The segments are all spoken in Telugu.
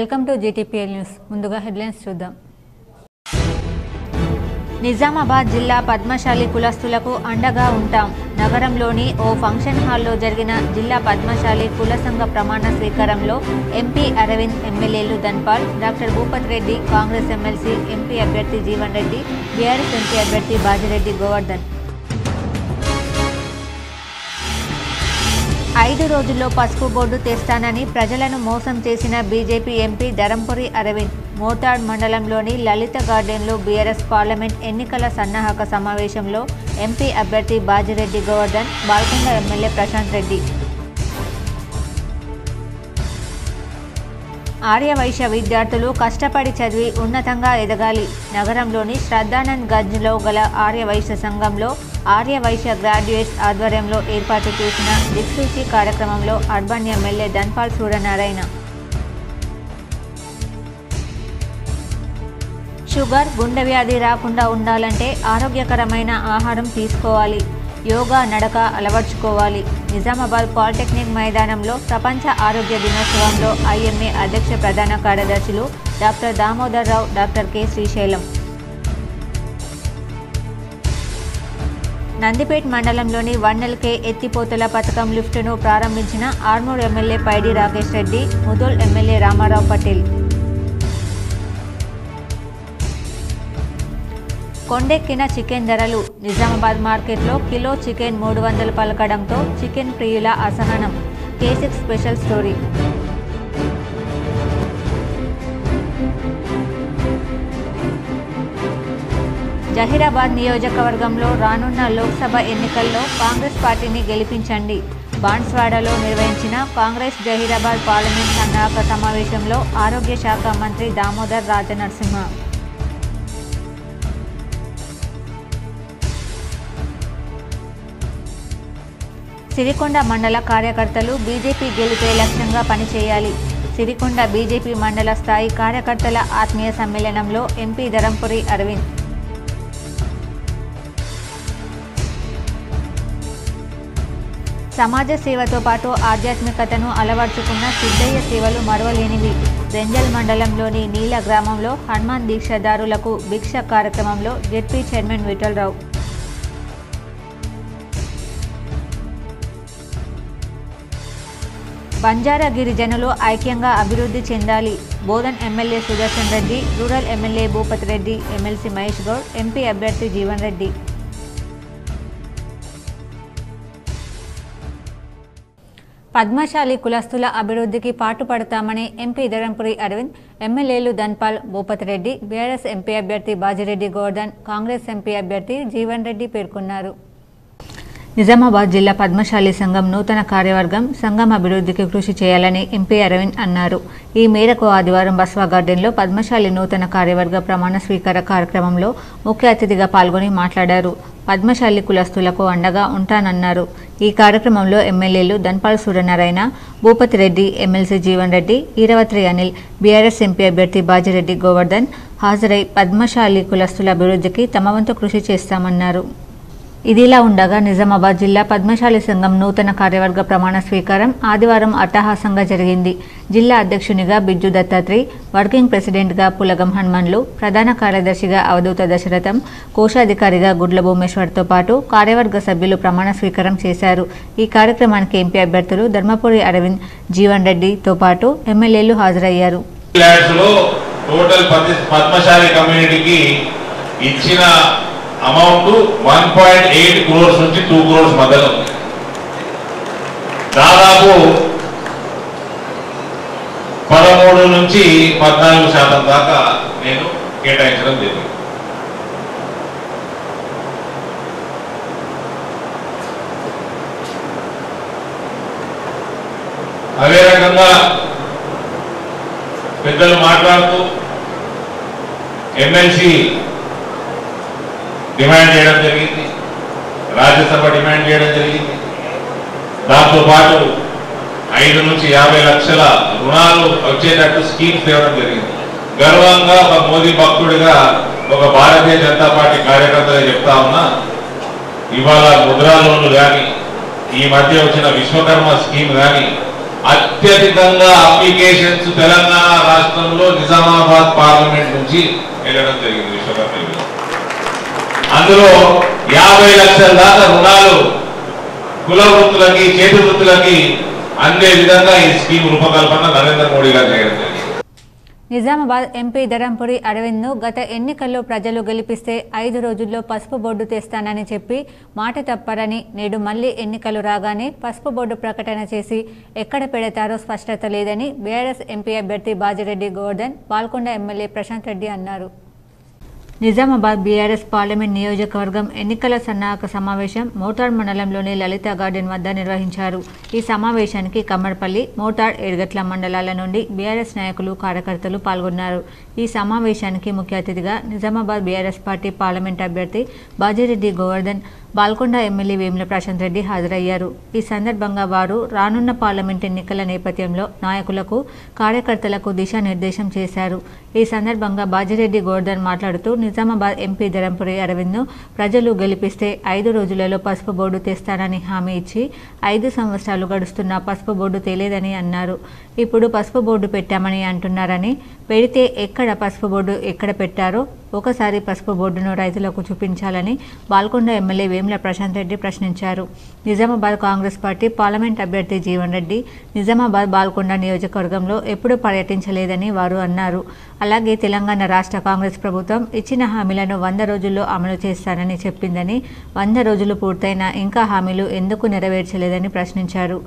Welcome to GTPL news. ముందుగా హెడ్లైన్స్ చూద్దాం. నిజామాబాద్ జిల్లా పద్మశాలి కులస్తులకు అండగా ఉంటాం. నగరంలోని ఓ ఫంక్షన్ హాల్లో జరిగిన జిల్లా పద్మశాలి కుల సంఘ ప్రమాణ స్వీకారంలో ఎంపీ అరవింద్, ఎమ్మెల్యేలు Dhanpal, doctor Bhupath Reddy, Congress MLC MP అభ్యర్థి జీవన్ రెడ్డి, బీఆర్ఎస్ ఎంపీ అభ్యర్థి బాజిరెడ్డి గోవర్ధన్. 5 రోజుల్లో పసుపు బోర్డు తెస్తానని ప్రజలను మోసం చేసిన బీజేపీ ఎంపీ ధరంపురి అరవింద్ మోతాడ్ మండలంలోని లలిత గార్డెన్లో బీఆర్ఎస్ పార్లమెంట్ ఎన్నికల సన్నాహక సమావేశంలో ఎంపీ అభ్యర్థి బాజిరెడ్డి గోవర్ధన్, బాల్కొండ ఎమ్మెల్యే ప్రశాంత్ రెడ్డి. ఆర్యవైశ్య విద్యార్థులు కష్టపడి చదివి ఉన్నతంగా ఎదగాలి. నగరంలోని శ్రద్ధానంద్ గంజ్లో గల ఆర్యవైశ్య సంఘంలో ఆర్యవైశ్య గ్రాడ్యుయేట్స్ ఆధ్వర్యంలో ఏర్పాటు చేసిన దిక్సూచి కార్యక్రమంలో urban MLA Dhanpal Suryanarayana. Sugar, గుండె వ్యాధి రాకుండా ఉండాలంటే ఆరోగ్యకరమైన ఆహారం తీసుకోవాలి. యోగా, నడక అలవర్చుకోవాలి. నిజామాబాద్ పాలిటెక్నిక్ మైదానంలో ప్రపంచ ఆరోగ్య దినోత్సవంలో ఐఎంఏ అధ్యక్ష ప్రధాన కార్యదర్శులు డాక్టర్ దామోదర్ రావు, డాక్టర్ కె శ్రీశైలం. నందిపేట్ మండలంలోని వన్నెల్కే ఎత్తిపోతల పథకం లిఫ్టును ప్రారంభించిన ఆర్మూర్ ఎమ్మెల్యే పైడి రాకేష్ రెడ్డి, ముదోల్ ఎమ్మెల్యే రామారావు పటేల్. కొండెక్కిన చికెన్ ధరలు. నిజామాబాద్ మార్కెట్లో కిలో చికెన్ 300 పలకడంతో చికెన్ ప్రియుల అసహనం. K6 special story. జహీరాబాద్ నియోజకవర్గంలో రానున్న లోక్సభ ఎన్నికల్లో కాంగ్రెస్ పార్టీని గెలిపించండి. బాన్స్వాడలో నిర్వహించిన కాంగ్రెస్ జహీరాబాద్ పార్లమెంట్ సన్నాహక సమావేశంలో ఆరోగ్య శాఖ మంత్రి దామోదర్ రాజనరసింహ. సిరికొండ మండల కార్యకర్తలు బీజేపీ గెలిపే లక్ష్యంగా పనిచేయాలి. సిరికొండ బీజేపీ మండల స్థాయి కార్యకర్తల ఆత్మీయ సమ్మేళనంలో ఎంపీ ధరంపురి అరవింద్. సమాజ సేవతో పాటు ఆధ్యాత్మికతను అలవర్చుకున్న సిద్ధయ్య సేవలు మరవలేనివి. రెంజల్ మండలంలోని నీల గ్రామంలో హనుమాన్ దీక్షదారులకు భిక్ష కార్యక్రమంలో జెడ్పీ చైర్మన్ విఠలరావు. బంజారా గిరిజనులు ఐక్యంగా అభివృద్ధి చెందాలి. Bodhan MLA Sudarshan Reddy, rural MLA Bhupath Reddy, MLC Mahesh Goud, MP అభ్యర్థి జీవన్ రెడ్డి. పద్మశాలి కులస్తుల అభివృద్ధికి పాటుపడతామని ఎంపీ ధరంపురి అరవింద్, ఎమ్మెల్యేలు ధన్పాల్, భూపత్ రెడ్డి, బీఆర్ఎస్ ఎంపీ అభ్యర్థి బాజిరెడ్డి గోవర్ధన్, కాంగ్రెస్ ఎంపీ అభ్యర్థి జీవన్ రెడ్డి పేర్కొన్నారు. నిజామాబాద్ జిల్లా పద్మశాలి సంఘం నూతన కార్యవర్గం సంఘం అభివృద్ధికి కృషి చేయాలని ఎంపీ అరవింద్ అన్నారు. ఈ మేరకు ఆదివారం బస్వా గార్డెన్లో పద్మశాలి నూతన కార్యవర్గ ప్రమాణ స్వీకార కార్యక్రమంలో ముఖ్య అతిథిగా పాల్గొని మాట్లాడారు. పద్మశాలి కులస్తులకు అండగా ఉంటానన్నారు. ఈ కార్యక్రమంలో ఎమ్మెల్యేలు Dhanpal Suryanarayana, Bhupath Reddy, MLC Jeevan Reddy, Eravathri Anil, BRS MP అభ్యర్థి బాజిరెడ్డి గోవర్ధన్ హాజరై పద్మశాలి కులస్తుల అభివృద్ధికి తమ వంతు కృషి చేస్తామన్నారు. ఇదిలా ఉండగా నిజామాబాద్ జిల్లా పద్మశాలి సంఘం నూతన కార్యవర్గ ప్రమాణ స్వీకారం ఆదివారం అట్టహాసంగా జరిగింది. జిల్లా అధ్యక్షునిగా బిజ్జు దత్తాత్రి, వర్కింగ్ ప్రెసిడెంట్గా పులగం హనుమన్లు, ప్రధాన కార్యదర్శిగా అవధూత దశరథం, కోశాధికారిగా గుడ్ల భూమేశ్వర్తో పాటు కార్యవర్గ సభ్యులు ప్రమాణ స్వీకారం చేశారు. ఈ కార్యక్రమానికి ఎంపీ అభ్యర్థులు ధర్మపురి అరవింద్, జీవన్ రెడ్డితో పాటు ఎమ్మెల్యేలు హాజరయ్యారు. అమౌంట్ 1.8 crores నుంచి 2 crores మధ్యలో దాదాపు 13 నుంచి 14% దాకా నేను కేటాయించడం జరిగింది. అదే రకంగా పెద్దలు మాట్లాడుతూ ఎమ్మెల్సీ డిమాండ్ చేయడం జరిగింది, రాజ్యసభ డిమాండ్ చేయడం జరిగింది. దాంతోపాటు 5 నుంచి 50 లక్షల రుణాలు వచ్చేటట్టు స్కీమ్స్ తేవడం జరిగింది. గర్వంగా ఒక మోదీ భక్తుడిగా, ఒక భారతీయ జనతా పార్టీ కార్యకర్తగా చెప్తా ఉన్నా, ఇవాళ ముద్రా లోన్లు కానీ, ఈ మధ్య వచ్చిన విశ్వకర్మ స్కీమ్ కానీ, అత్యధికంగా అప్లికేషన్స్ తెలంగాణ రాష్ట్రంలో నిజామాబాద్ పార్లమెంట్ నుంచి వెళ్ళడం జరిగింది విశ్వకర్మ. అందులో 50 లక్షల దాకా రుణాలు కుల వృత్తులకి చేతి వృత్తులకి అందే విధంగా ఈ స్కీమ్ రూపకల్పన నరేంద్ర మోడీ గారు చేయడం జరిగింది. నిజామాబాద్ ఎంపీ ధరంపురి అరవింద్ను గత ఎన్నికల్లో ప్రజలు గెలిపిస్తే 5 రోజుల్లో పసుపు బోర్డు తెస్తానని చెప్పి మాట తప్పారని, నేడు మళ్లీ ఎన్నికలు రాగానే పసుపు బోర్డు ప్రకటన చేసి ఎక్కడ పెడతారో స్పష్టత లేదని బీఆర్ఎస్ ఎంపీ అభ్యర్థి బాజిరెడ్డి గోవర్ధన్, పాల్కొండ ఎమ్మెల్యే ప్రశాంత్ రెడ్డి అన్నారు. నిజామాబాద్ బీఆర్ఎస్ పార్లమెంట్ నియోజకవర్గం ఎన్నికల సన్నాహక సమావేశం మోటార్ మండలంలోని లలిత గార్డెన్ వద్ద నిర్వహించారు. ఈ సమావేశానికి కమ్మర్పల్లి, మోటార్, ఏడుగట్ల మండలాల నుండి బీఆర్ఎస్ నాయకులు, కార్యకర్తలు పాల్గొన్నారు. ఈ సమావేశానికి ముఖ్య అతిథిగా నిజామాబాద్ బీఆర్ఎస్ పార్టీ పార్లమెంట్ అభ్యర్థి బాజిరెడ్డి గోవర్ధన్, బాల్కొండ ఎమ్మెల్యే వేముల ప్రశాంత్ రెడ్డి హాజరయ్యారు. ఈ సందర్భంగా వారు రానున్న పార్లమెంట్ ఎన్నికల నేపథ్యంలో నాయకులకు, కార్యకర్తలకు దిశానిర్దేశం చేశారు. ఈ సందర్భంగా బాజిరెడ్డి గోవర్ధన్ మాట్లాడుతూ నిజామాబాద్ ఎంపీ ధరంపురి అరవింద్ను ప్రజలు గెలిపిస్తే 5 రోజులలో పసుపు బోర్డు తెస్తానని హామీ ఇచ్చి 5 సంవత్సరాలు గడుస్తున్నా పసుపు బోర్డు తేలేదని అన్నారు. ఇప్పుడు పసుపు బోర్డు పెట్టామని అంటున్నారని, పెడితే ఎక్కడ పసుపు బోర్డు ఎక్కడ పెట్టారో ఒకసారి పసుపు బోర్డును రైతులకు చూపించాలని బాల్కొండ ఎమ్మెల్యే వేముల ప్రశాంత్ రెడ్డి ప్రశ్నించారు. నిజామాబాద్ కాంగ్రెస్ పార్టీ పార్లమెంట్ అభ్యర్థి జీవన్ రెడ్డి నిజామాబాద్ బాల్కొండ నియోజకవర్గంలో ఎప్పుడూ పర్యటించలేదని వారు అన్నారు. అలాగే తెలంగాణ రాష్ట్ర కాంగ్రెస్ ప్రభుత్వం ఇచ్చిన హామీలను 100 రోజుల్లో అమలు చేస్తానని చెప్పిందని, 100 రోజులు పూర్తయినా ఇంకా హామీలు ఎందుకు నెరవేర్చలేదని ప్రశ్నించారు.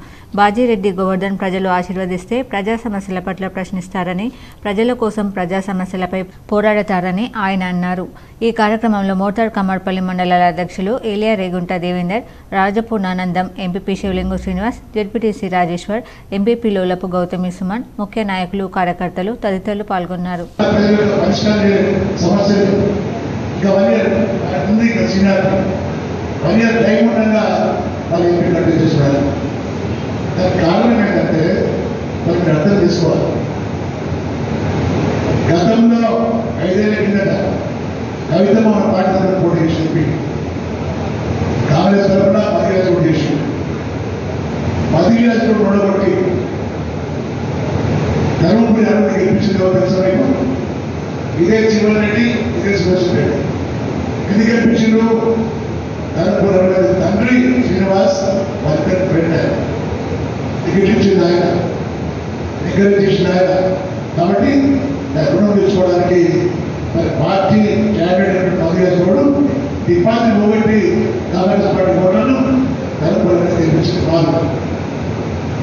బాజిరెడ్డి గోవర్ధన్ ప్రజలు ఆశీర్వదిస్తే ప్రజా సమస్యల పట్ల ప్రశ్నిస్తారని, ప్రజల కోసం ప్రజా సమస్యలపై పోరాడతారని ఆయన అన్నారు. ఈ కార్యక్రమంలో మోటార్ కమ్మర్పల్లి మండలాల అధ్యక్షులు ఏలియా Regunta Devender, రాజపూర్ణానందం, MPP శివలింగు Srinivas, ZPTC Rajeshwar, MPP Lolapu Gautami Suman, ముఖ్య నాయకులు, కార్యకర్తలు తదితరులు పాల్గొన్నారు. గతంలో 5 ఏళ్ల కిందట కవిత మన పార్టీ తరఫున పోటీ చేసింది, కాంగ్రెస్ తరఫున 10 గ్లాసులు పోటీ చేసింది. 10 గ్లాసులు ఓడగొట్టి ధర్మపురి అరవింద్ గెలిపించింది తెలుసా? ఇదే జీవన్ రెడ్డి, ఇదే సురేష్ రెడ్డి. ఎందుకు గెలిపించిండు? ధర్మపురి అరవింద్ తండ్రి శ్రీనివాస్ వాళ్ళ ఫ్రెండ్, టికెట్ ఇచ్చింది ఆయన, ఎంకరేజ్ చేసింది ఆయన. కాబట్టి రుణం తెచ్చుకోవడానికి మరి పార్టీ క్యాండిడేట్ 10 గ్లాసులు డిపాజిట్ పోగొట్టి కాంగ్రెస్ పార్టీ ఓట్లను ధర్మపురి గెలిపించిన వాళ్ళు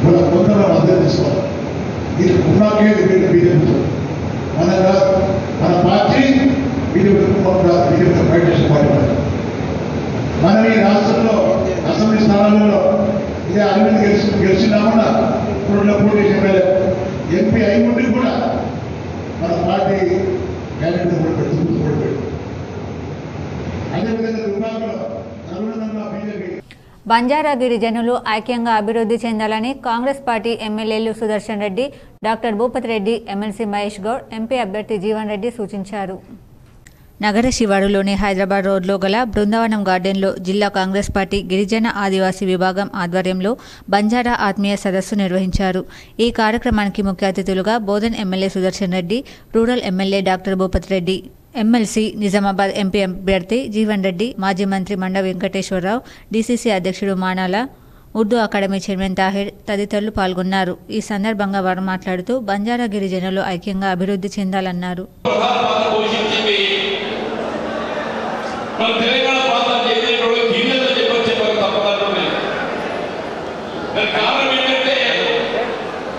మన కొంత అర్థం తీసుకోవాలి. ఇది ఉన్నాకే బీజేపీతో మన పార్టీ బీజేపీతో ఫైట్ చేసిన పార్టీ. మనం ఈ రాష్ట్రంలో అసెంబ్లీ స్థానాలలో ఇదే అరవింద్ గెలిచినామన్నా ఇప్పుడు పోటీ చేసే ఎంపీ అయి ఉండి కూడా మన పార్టీ క్యాండిడేట్ కూడా పెడుతుంది. అదేవిధంగా విభాగంలో అనుగుణంగా బీజేపీ బంజారాగిరి జనులు ఐక్యంగా అభివృద్ధి చెందాలని కాంగ్రెస్ పార్టీ ఎమ్మెల్యేలు Sudarshan Reddy, doctor Bhupathi Reddy, MLC Mahesh Goud, MP అభ్యర్థి జీవన్ రెడ్డి సూచించారు. నగర శివారులోని హైదరాబాద్ రోడ్లో గల బృందావనం గార్డెన్లో జిల్లా కాంగ్రెస్ పార్టీ గిరిజన ఆదివాసీ విభాగం ఆధ్వర్యంలో బంజారా ఆత్మీయ సదస్సు నిర్వహించారు. ఈ కార్యక్రమానికి ముఖ్య అతిథులుగా Bodhan MLA Sudarshan Reddy, rural MLA doctor Bhupathi Reddy, MLC Nizamabad MP అభ్యర్థి జీవన్ రెడ్డి, మాజీ మంత్రి మండ వెంకటేశ్వరరావు, డీసీసీ అధ్యక్షుడు మానాల, ఉర్దూ అకాడమీ చైర్మన్ తాహిర్ తదితరులు పాల్గొన్నారు. ఈ సందర్భంగా వారు మాట్లాడుతూ బంజారా గిరిజనులు ఐక్యంగా అభివృద్ధి చెందాలన్నారు. తెలంగాణ ప్రాంతం చేసేటప్పుడు గిరిజనులు చెప్పారు తప్పకుండా. దానికి కారణం ఏంటంటే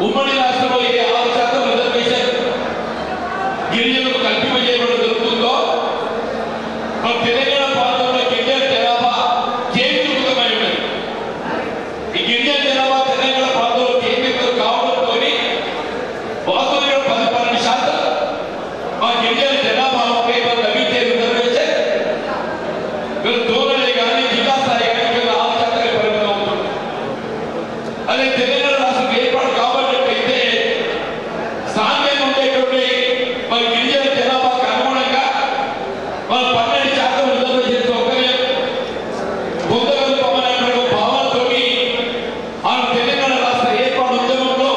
ఉమ్మడి రాష్ట్రంలో ఏ 6% రిజర్వేషన్ గిరిజనులకు కల్పింపజేయడం జరుగుతుందో మన తెలంగాణ ప్రాంతంలో గిరిజన జనాభా కేంద్రీకృతమై ఉన్నది. ఈ గిరిజన జనాభా తెలంగాణ ప్రాంతంలో కేంద్రీకృతం కావడంతో వాస్తవంగా 10-12% మా గిరిజన జనాభాపై లభించే రిజర్వేషన్ దూరలే కానీ జిల్లా స్థాయి కానీ 6% పరిమితం అవుతుంది. అదే తెలంగాణ రాష్ట్రం ఏర్పాటు కాబట్టినట్లయితే సాంఘికంగా ఉండేటువంటి మన గిరిజన జనాభాకు అనుగుణంగా మన 12% రిజర్వేషన్ సౌకర్యం పొందగలుగుతామనేటువంటి భావనతో ఆ తెలంగాణ రాష్ట్ర ఏర్పాటు ఉద్యమంలో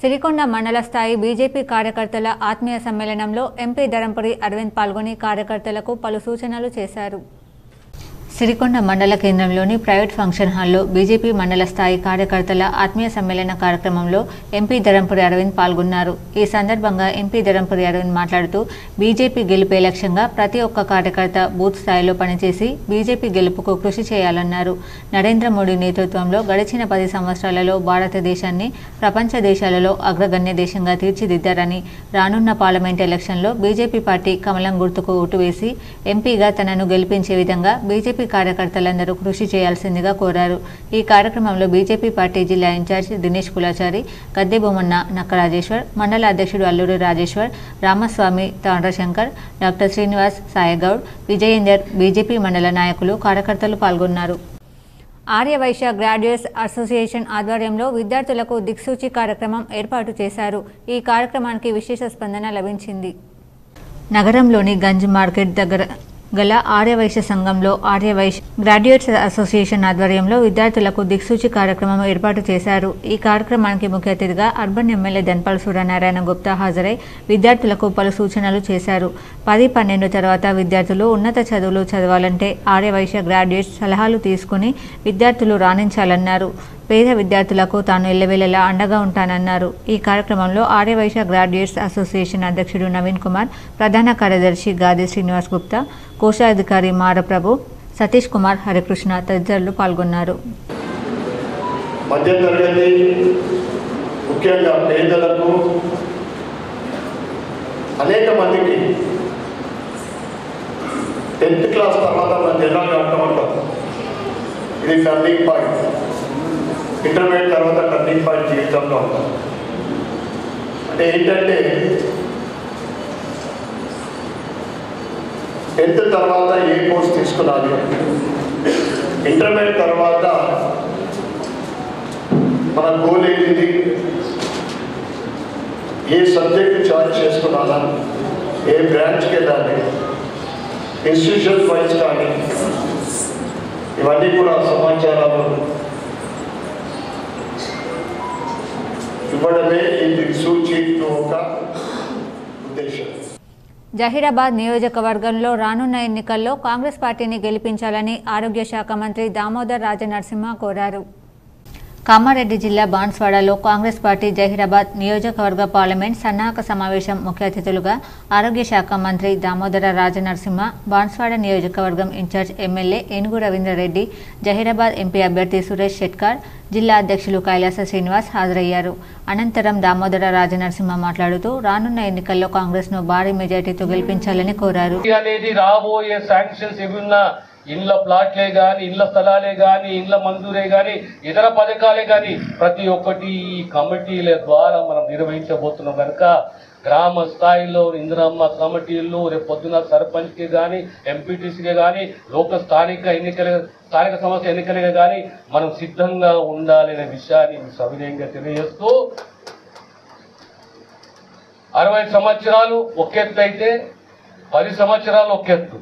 సిరికొండ మండల స్థాయి బీజేపీ కార్యకర్తల ఆత్మీయ సమ్మేళనంలో ఎంపీ ధరంపురి అరవింద్ పాల్గొని కార్యకర్తలకు పలు సూచనలు చేశారు. సిరికొండ మండల కేంద్రంలోని ప్రైవేట్ ఫంక్షన్ హాల్లో బీజేపీ మండల స్థాయి కార్యకర్తల ఆత్మీయ సమ్మేళన కార్యక్రమంలో ఎంపీ ధరంపురి అరవింద్ పాల్గొన్నారు. ఈ సందర్భంగా ఎంపీ ధరంపురి అరవింద్ మాట్లాడుతూ బీజేపీ గెలుపే లక్ష్యంగా ప్రతి ఒక్క కార్యకర్త బూత్ స్థాయిలో పనిచేసి బీజేపీ గెలుపుకు కృషి చేయాలన్నారు. నరేంద్ర మోడీ నేతృత్వంలో గడిచిన 10 సంవత్సరాలలో భారతదేశాన్ని ప్రపంచ దేశాలలో అగ్రగణ్య దేశంగా తీర్చిదిద్దారని, రానున్న పార్లమెంట్ ఎలక్షన్లో బీజేపీ పార్టీ కమలం గుర్తుకు ఓటు వేసి ఎంపీగా తనను గెలిపించే విధంగా బీజేపీ కార్యకర్తలందరూ కృషి చేయాల్సిందిగా కోరారు. ఈ కార్యక్రమంలో బీజేపీ పార్టీ జిల్లా ఇన్ఛార్జ్ దినేష్ కులాచారి, గద్దె బొమ్మన్న, నక్క రాజేశ్వర్, మండల అధ్యక్షుడు అల్లూరి రాజేశ్వర్, రామస్వామి, తాండ్రశంకర్, డాక్టర్ శ్రీనివాస్, సాయగౌడ్, విజయేందర్, బీజేపీ మండల నాయకులు, కార్యకర్తలు పాల్గొన్నారు. ఆర్యవైశ్య గ్రాడ్యుయేట్స్ అసోసియేషన్ ఆధ్వర్యంలో విద్యార్థులకు దిక్సూచి కార్యక్రమం ఏర్పాటు చేశారు. ఈ కార్యక్రమానికి విశేష స్పందన లభించింది. నగరంలోని గంజ్ మార్కెట్ దగ్గర గల ఆర్యవైశ్య సంఘంలో ఆర్యవైశ్య గ్రాడ్యుయేట్స్ అసోసియేషన్ ఆధ్వర్యంలో విద్యార్థులకు దిక్సూచి కార్యక్రమం ఏర్పాటు చేశారు. ఈ కార్యక్రమానికి ముఖ్య అతిథిగా అర్బన్ ఎమ్మెల్యే ధన్పాల్ సూర్యనారాయణ గుప్తా హాజరై విద్యార్థులకు పలు సూచనలు చేశారు. 10-12 తర్వాత విద్యార్థులు ఉన్నత చదువులు చదవాలంటే ఆర్యవైశ్య గ్రాడ్యుయేట్స్ సలహాలు తీసుకుని విద్యార్థులు రాణించాలన్నారు. పేద విద్యార్థులకు తాను ఎల్లవేళలా అండగా ఉంటానన్నారు. ఈ కార్యక్రమంలో ఆర్యవైశ్య గ్రాడ్యుయేట్స్ అసోసియేషన్ అధ్యక్షుడు నవీన్ కుమార్, ప్రధాన కార్యదర్శి గాది శ్రీనివాస్ గుప్తా, కోశాధికారి మారప్రభు, సతీష్ కుమార్, హరికృష్ణ తదితరులు పాల్గొన్నారు. మధ్యతరగతి ముఖ్యంగా పేదలకు అనేక మందికి 10th క్లాస్ తర్వాత మన జిల్లాలో అంటామంటారు. ఇది టర్నింగ్ పాయింట్. ఇంటర్మీడియట్ తర్వాత టర్నింగ్ పాయింట్ జీవితంలో ఉంటాం. అంటే ఏంటంటే 10th తర్వాత ఏ కోర్స్ తీసుకున్నాను, ఇంటర్మీడియట్ తర్వాత మన గోల్ ఏంటిది, ఏ సబ్జెక్ట్ చాయిస్ చేసుకున్నానా, ఏ బ్రాంచ్కి వెళ్ళాలి, ఇన్స్టిట్యూషన్ వైజ్ కానీ ఇవన్నీ కూడా సమాచారాలు ఇవ్వడమే ఈ దిక్సూచి ఒక ఉద్దేశం. జహీరాబాద్ నియోజకవర్గంలో రానున్న ఎన్నికల్లో కాంగ్రెస్ పార్టీని గెలిపించాలని ఆరోగ్య శాఖ మంత్రి దామోదర్ రాజనరసింహ కోరారు. కామారెడ్డి జిల్లా బాన్స్వాడలో కాంగ్రెస్ పార్టీ జహీరాబాద్ నియోజకవర్గ పార్లమెంట్ సన్నాహక సమావేశం ముఖ్య అతిథులుగా ఆరోగ్య శాఖ మంత్రి దామోదర రాజనరసింహ, బాన్స్వాడ నియోజకవర్గం ఇన్ఛార్జ్ ఎమ్మెల్యే ఏనుగు రవీంద్రరెడ్డి, జహీరాబాద్ ఎంపీ అభ్యర్థి సురేష్ షెట్కార్, జిల్లా అధ్యక్షులు కైలాస శ్రీనివాస్ హాజరయ్యారు. అనంతరం దామోదర రాజనరసింహ మాట్లాడుతూ రానున్న ఎన్నికల్లో కాంగ్రెస్ ను భారీ మెజార్టీతో గెలిపించాలని కోరారు. రాబోయే శాంక్షన్స్ ఏమున్నా ఇండ్ల ప్లాట్లే కానీ, ఇండ్ల స్థలాలే కానీ, ఇండ్ల మంజూరే కానీ, ఇతర పథకాలే కానీ ప్రతి ఒక్కటి ఈ కమిటీల ద్వారా మనం నిర్వహించబోతున్నాం కనుక గ్రామ స్థాయిలో ఇందిరమ్మ కమిటీలు, రేపు పొద్దున సర్పంచ్కి కానీ, ఎంపీటీసీకి కానీ, స్థానిక సంస్థ ఎన్నికలుగా కానీ మనం సిద్ధంగా ఉండాలనే విషయాన్ని సవినయంగా తెలియజేస్తూ 60 సంవత్సరాలు ఒక ఎత్తు అయితే 10 సంవత్సరాలు ఒక ఎత్తు.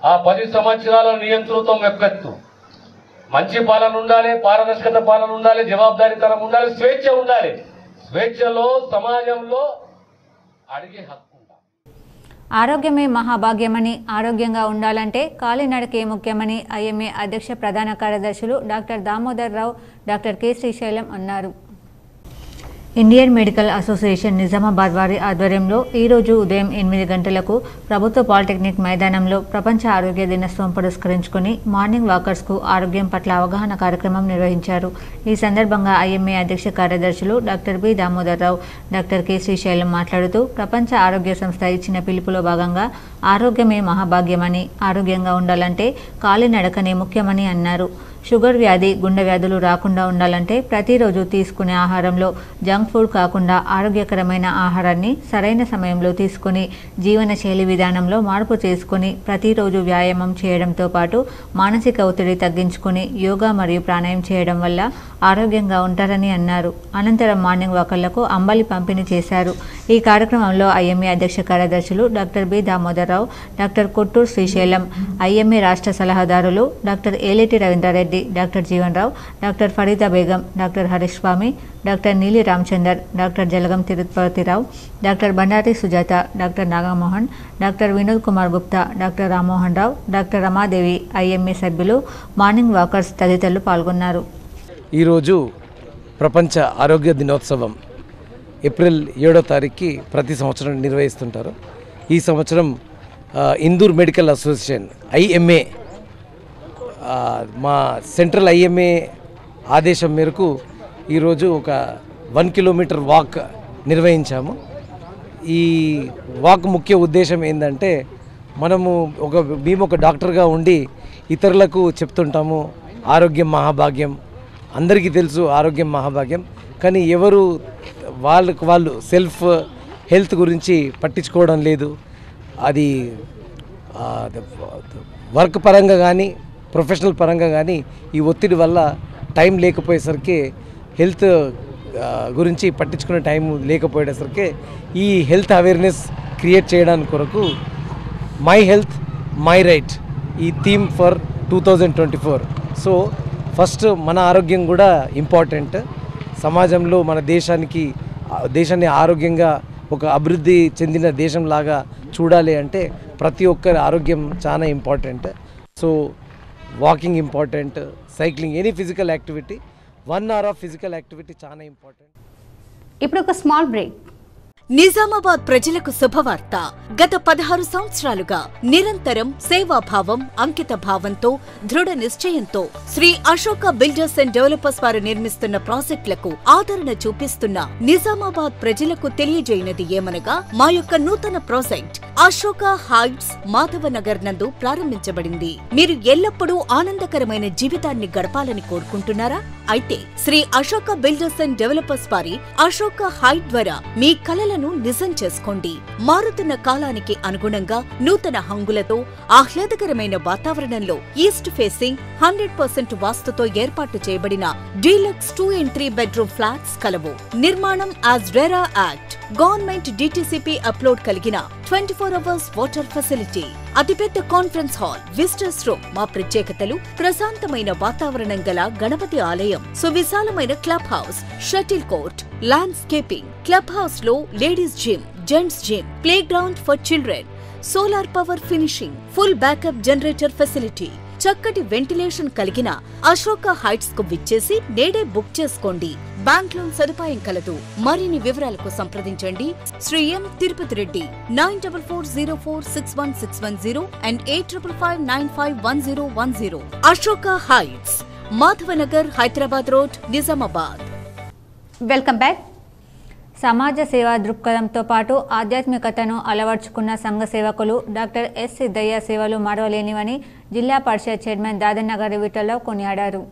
ఆ 10 సంవత్సరాల నియంతృత్వం ఎక్కత్తు. మంచి పాలన ఉండాలి, పారదర్శకత పాలన ఉండాలి, జవాబుదారీతనం ఉండాలి, స్వేచ్ఛ ఉండాలి. స్వేచ్ఛలో సమాజంలో అడిగే హక్కు ఉండాలి. ఆరోగ్యమే మహాభాగ్యమని, ఆరోగ్యంగా ఉండాలంటే కాలినడకే ముఖ్యమని ఐఎంఏ అధ్యక్ష ప్రధాన కార్యదర్శులు డాక్టర్ దామోదర్ రావు, డాక్టర్ కె శ్రీశైలం అన్నారు. ఇండియన్ మెడికల్ అసోసియేషన్ నిజామాబాద్ వారి ఆధ్వర్యంలో ఈరోజు ఉదయం 8 గంటలకు ప్రభుత్వ పాలిటెక్నిక్ మైదానంలో ప్రపంచ ఆరోగ్య దినోత్సవం పురస్కరించుకుని మార్నింగ్ వాకర్స్కు ఆరోగ్యం పట్ల అవగాహన కార్యక్రమం నిర్వహించారు. ఈ సందర్భంగా ఐఎంఏ అధ్యక్ష కార్యదర్శులు డాక్టర్ బి దామోదర్ రావు, డాక్టర్ కె శ్రీశైలం మాట్లాడుతూ ప్రపంచ ఆరోగ్య సంస్థ ఇచ్చిన పిలుపులో భాగంగా ఆరోగ్యమే మహాభాగ్యమని, ఆరోగ్యంగా ఉండాలంటే కాలినడకనే ముఖ్యమని అన్నారు. షుగర్ వ్యాధి, గుండె వ్యాధులు రాకుండా ఉండాలంటే ప్రతిరోజు తీసుకునే ఆహారంలో జంక్ ఫుడ్ కాకుండా ఆరోగ్యకరమైన ఆహారాన్ని సరైన సమయంలో తీసుకుని జీవనశైలి విధానంలో మార్పు చేసుకుని ప్రతిరోజు వ్యాయామం చేయడంతో పాటు మానసిక ఒత్తిడి తగ్గించుకుని యోగా మరియు ప్రాణాయామం చేయడం వల్ల ఆరోగ్యంగా ఉంటారని అన్నారు. అనంతరం మార్నింగ్ వాకర్లకు అంబలి పంపిణీ చేశారు. ఈ కార్యక్రమంలో ఐఎంఏ అధ్యక్ష కార్యదర్శులు doctor B Damodar Rao, doctor Kotturu Srisailam, IMA రాష్ట్ర సలహాదారులు doctor Eleti Ravindra Reddy, doctor Jeevan Rao, doctor Farida Begum, doctor Harish Swamy, doctor Neeli Ramachandar, doctor Jalagam Tirupati Rao, doctor Bandari Sujatha, doctor Nagamohan, doctor Vinod Kumar Gupta, doctor Rammohan Rao, doctor Ramadevi, IMA సభ్యులు, మార్నింగ్ వాకర్స్ తదితరులు పాల్గొన్నారు. ఈరోజు ప్రపంచ ఆరోగ్య దినోత్సవం ఏప్రిల్ 7వ తారీఖుకి ప్రతి సంవత్సరం నిర్వహిస్తుంటారు. ఈ సంవత్సరం ఇందూర్ మెడికల్ అసోసియేషన్ ఐఎంఏ మా సెంట్రల్ ఐఎంఏ ఆదేశం మేరకు ఈరోజు ఒక 1 కిలోమీటర్ వాక్ నిర్వహించాము. ఈ వాక్ ముఖ్య ఉద్దేశం ఏంటంటే మేము ఒక డాక్టర్గా ఉండి ఇతరులకు చెప్తుంటాము ఆరోగ్యం మహాభాగ్యం, అందరికీ తెలుసు ఆరోగ్యం మహాభాగ్యం, కానీ ఎవరు వాళ్ళు సెల్ఫ్ హెల్త్ గురించి పట్టించుకోవడం లేదు. అది వర్క్ పరంగా కానీ ప్రొఫెషనల్ పరంగా కానీ ఈ ఒత్తిడి వల్ల టైం లేకపోయేసరికి హెల్త్ గురించి పట్టించుకునే టైం లేకపోయేసరికి ఈ హెల్త్ అవేర్నెస్ క్రియేట్ చేయడానికి కొరకు మై హెల్త్ మై రైట్ ఈ థీమ్ ఫర్ 2024. సో ఫస్ట్ మన ఆరోగ్యం కూడా ఇంపార్టెంట్. సమాజంలో మన దేశాన్ని ఆరోగ్యంగా ఒక అభివృద్ధి చెందిన దేశంలాగా చూడాలి అంటే ప్రతి ఒక్కరి ఆరోగ్యం చాలా important. So walking important, cycling, any physical activity, 1 hour of physical activity చాలా ఇంపార్టెంట్. ఇప్పుడు ఒక స్మాల్ బ్రేక్. నిజామాబాద్ ప్రజలకు శుభవార్త. గత 16 సంవత్సరాలుగా నిరంతరం సేవాభావం, అంకిత భావంతో, దృఢ నిశ్చయంతో Shri Ashoka builders and developers వారు నిర్మిస్తున్న ప్రాజెక్టులకు ఆదరణ చూపిస్తున్న నిజామాబాద్ ప్రజలకు తెలియజేయనది ఏమనగా మా యొక్క నూతన ప్రాజెక్ట్ అశోక హైట్స్ మాధవనగర్ నందు ప్రారంభించబడింది. మీరు ఎల్లప్పుడూ ఆనందకరమైన జీవితాన్ని గడపాలని కోరుకుంటున్నారా? అయితే Shri Ashoka builders and developers వారి అశోక హైట్ ద్వారా మీ కలలను నిజం చేసుకోండి. మారుతున్న కాలానికి అనుగుణంగా నూతన హంగులతో ఆహ్లాదకరమైన వాతావరణంలో ఈస్ట్ ఫేసింగ్ 100% వాస్తుతో ఏర్పాటు చేయబడిన డీలక్స్ 2 and 3 బెడ్రూమ్ ఫ్లాట్స్ కలవు. నిర్మాణం as RERA act, government DTCP upload కలిగిన 24 hours వాటర్ ఫెసిలిటీ, అతిపెద్ద కాన్ఫరెన్స్ హాల్, విజిటర్స్ రూమ్. మా ప్రత్యేకతలు ప్రశాంతమైన వాతావరణం గల గణపతి ఆలయం, సువిశాలమైన club house, shuttle court, landscaping, club house లో ladies gym, gents gym, play ground for children, solar power finishing, full backup generator facility, చక్కటి వెంటిలేషన్ కలిగిన అశోక హైట్స్ కు విచ్చేసి నేడే బుక్ చేసుకోండి. బ్యాంక్ లోన్ సదుపాయం కలదు. మరిన్ని వివరాలకు సంప్రదించండి Shri M Tirupati Reddy 9440461610 and 8555951010. Ashoka Heights, Madhavanagar, Hyderabad road, Nizamabad. Welcome back. సమాజ సేవా దృక్పథంతో పాటు ఆధ్యాత్మికతను అలవర్చుకున్న సంఘ సేవకులు డాక్టర్ ఎస్ సిద్ధయ్య సేవలు మరవలేనివని జిల్లా పరిషత్ చైర్మన్ దాదన్నగారి విఠలరావు కొనియాడారు.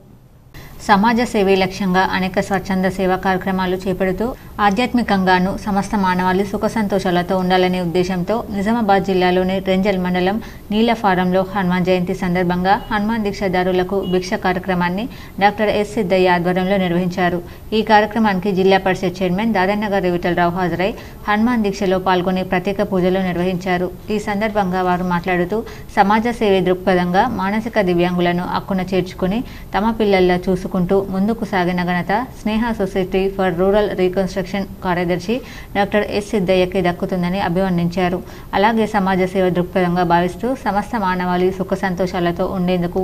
సమాజ సేవే లక్ష్యంగా అనేక స్వచ్ఛంద సేవా కార్యక్రమాలు చేపడుతూ ఆధ్యాత్మికంగాను సమస్త మానవాళి సుఖ సంతోషాలతో ఉండాలనే ఉద్దేశంతో నిజామాబాద్ జిల్లాలోని రెంజల్ మండలం నీల ఫారంలో హనుమాన్ జయంతి సందర్భంగా హనుమాన్ దీక్షదారులకు భిక్ష కార్యక్రమాన్ని డాక్టర్ ఎస్ సిద్ధయ్య ఆధ్వర్యంలో నిర్వహించారు. ఈ కార్యక్రమానికి జిల్లా పరిషత్ చైర్మన్ దాదన్నగారి విఠలరావు హాజరై హనుమాన్ దీక్షలో పాల్గొని ప్రత్యేక పూజలు నిర్వహించారు. ఈ సందర్భంగా వారు మాట్లాడుతూ సమాజ సేవే దృక్పథంగా మానసిక దివ్యాంగులను అక్కున చేర్చుకుని తమ పిల్లల్లా చూసుకుంటూ ముందుకు సాగిన ఘనత స్నేహ సొసైటీ ఫర్ రూరల్ రీకన్స్ట్రక్షన్ కార్యదర్శి డాక్టర్ ఎస్ సిద్ధయ్యకి దక్కుతుందని అభివర్ణించారు. అలాగే సమాజ సేవ దృక్పథంగా భావిస్తూ సమస్త మానవాళి సుఖ సంతోషాలతో ఉండేందుకు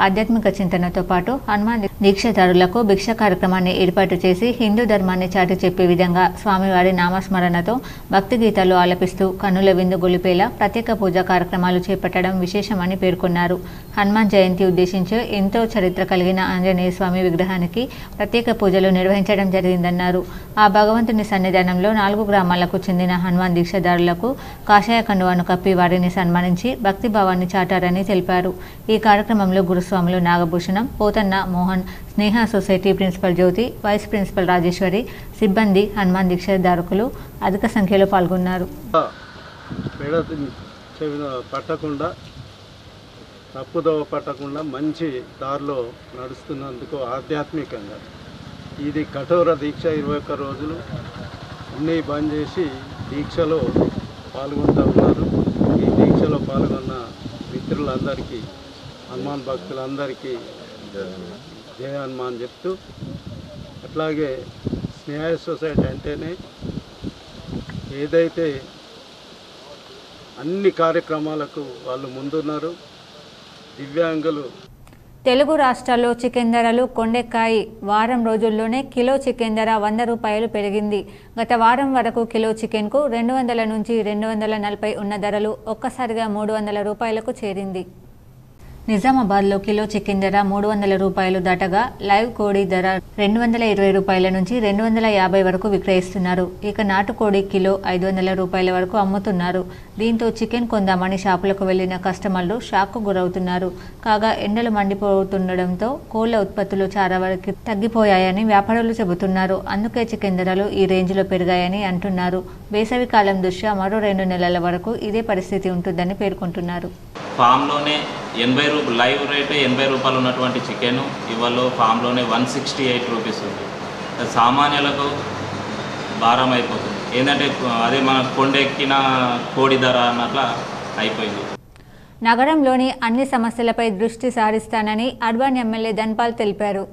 ఆధ్యాత్మిక చింతనతో పాటు హనుమాన్ దీక్షదారులకు భిక్ష కార్యక్రమాన్ని ఏర్పాటు చేసి హిందూ ధర్మాన్ని చాటి చెప్పే విధంగా స్వామివారి నామస్మరణతో భక్తి గీతాలు ఆలపిస్తూ కన్నుల విందు గొలిపేలా ప్రత్యేక పూజా కార్యక్రమాలు చేపట్టడం విశేషమని పేర్కొన్నారు. హనుమాన్ జయంతి ఉద్దేశించి ఎంతో చరిత్ర కలిగిన ఆంజనేయ స్వామి విగ్రహానికి ప్రత్యేక పూజలు నిర్వహించడం జరిగిందన్నారు. ఆ భగవంతుని సన్నిధానంలో 4 గ్రామాలకు చెందిన హనుమాన్ దీక్షదారులకు కాషాయ కండువాను కప్పి వారిని సన్మానించి భక్తిభావాన్ని చాటారని తెలిపారు. ఈ కార్యక్రమంలో గురుస్వాములు నాగభూషణం, పోతన్న మోహన్, స్నేహ సొసైటీ ప్రిన్సిపల్ జ్యోతి, వైస్ ప్రిన్సిపల్ రాజేశ్వరి, సిబ్బంది, హనుమాన్ దీక్షదారుకులు అధిక సంఖ్యలో పాల్గొన్నారు. తప్పుదోవ పట్టకుండా మంచి దారిలో నడుస్తున్నందుకు ఆధ్యాత్మికంగా ఇది కఠోర దీక్ష 21 రోజులు అన్నీ బంద్ చేసి దీక్షలో పాల్గొంటూ ఉన్నారు. ఈ దీక్షలో పాల్గొన్న మిత్రులందరికీ, హనుమాన్ భక్తులందరికీ జయ హనుమాన్ చెప్తూ, అట్లాగే స్నేహ సొసైటీ అంటేనే ఏదైతే అన్ని కార్యక్రమాలకు వాళ్ళు ముందున్నారు. దివ్యాంగులు తెలుగు రాష్ట్రాల్లో చికెన్ ధరలు కొండెక్కాయి. వారం రోజుల్లోనే కిలో చికెన్ ధర 100 రూపాయలు పెరిగింది. గత వారం వరకు కిలో చికెన్కు 200 నుంచి 240 ఉన్న ధరలు ఒక్కసారిగా 300 రూపాయలకు చేరింది. నిజామాబాద్లో కిలో చికెన్ ధర 300 రూపాయలు దాటగా లైవ్ కోడి ధర 220 రూపాయల నుంచి 250 వరకు విక్రయిస్తున్నారు. ఇక నాటుకోడి కిలో 500 రూపాయల వరకు అమ్ముతున్నారు. దీంతో చికెన్ కొందామని షాపులకు వెళ్లిన కస్టమర్లు షాక్కు గురవుతున్నారు. కాగా ఎండలు మండిపోతుండడంతో కోళ్ల ఉత్పత్తులు చాలా వరకు తగ్గిపోయాయని వ్యాపారులు చెబుతున్నారు. అందుకే చికెన్ ధరలు ఈ రేంజ్లో పెరిగాయని అంటున్నారు. వేసవి కాలం దృష్ట్యా మరో 2 నెలల వరకు ఇదే పరిస్థితి ఉంటుందని పేర్కొంటున్నారు. ఫామ్లోనే 80 రూపాయలు లైవ్ రేట్ 80 రూపాయలు ఉన్నటువంటి చికెన్ ఇవాళ ఫామ్లోనే 168 రూపీస్ ఉంది. సామాన్యులకు భారం అయిపోతుంది. ఏంటంటే అదే మన కొండెక్కిన కోడి ధర అన్నట్ల అయిపోయింది. నగరంలోని అన్ని సమస్యలపై దృష్టి సారిస్తానని అర్బన్ ఎమ్మెల్యే ధన్పాల్ తెలిపారు.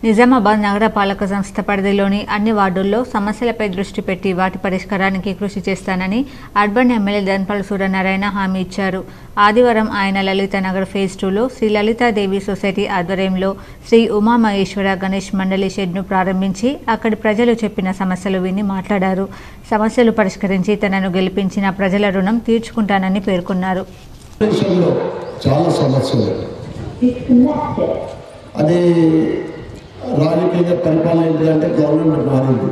నిజామాబాద్ నగర పాలక సంస్థ పరిధిలోని అన్ని వార్డుల్లో సమస్యలపై దృష్టి పెట్టి వాటి పరిష్కారానికి కృషి చేస్తానని అర్బన్ ఎమ్మెల్యే ధన్పాల్ సూర్యనారాయణ హామీ ఇచ్చారు. ఆదివారం ఆయన లలిత నగర్ ఫేజ్ 2లో శ్రీ లలితాదేవి సొసైటీ ఆధ్వర్యంలో శ్రీ ఉమామహేశ్వర గణేష్ మండలి షెడ్ను ప్రారంభించి అక్కడి ప్రజలు చెప్పిన సమస్యలు విని మాట్లాడారు. సమస్యలు పరిష్కరించి తనను గెలిపించిన ప్రజల రుణం తీర్చుకుంటానని పేర్కొన్నారు. చాలా సమస్యలు అది రాజకీయ పరిపాలన ఏంటంటే గవర్నమెంట్ మారింది.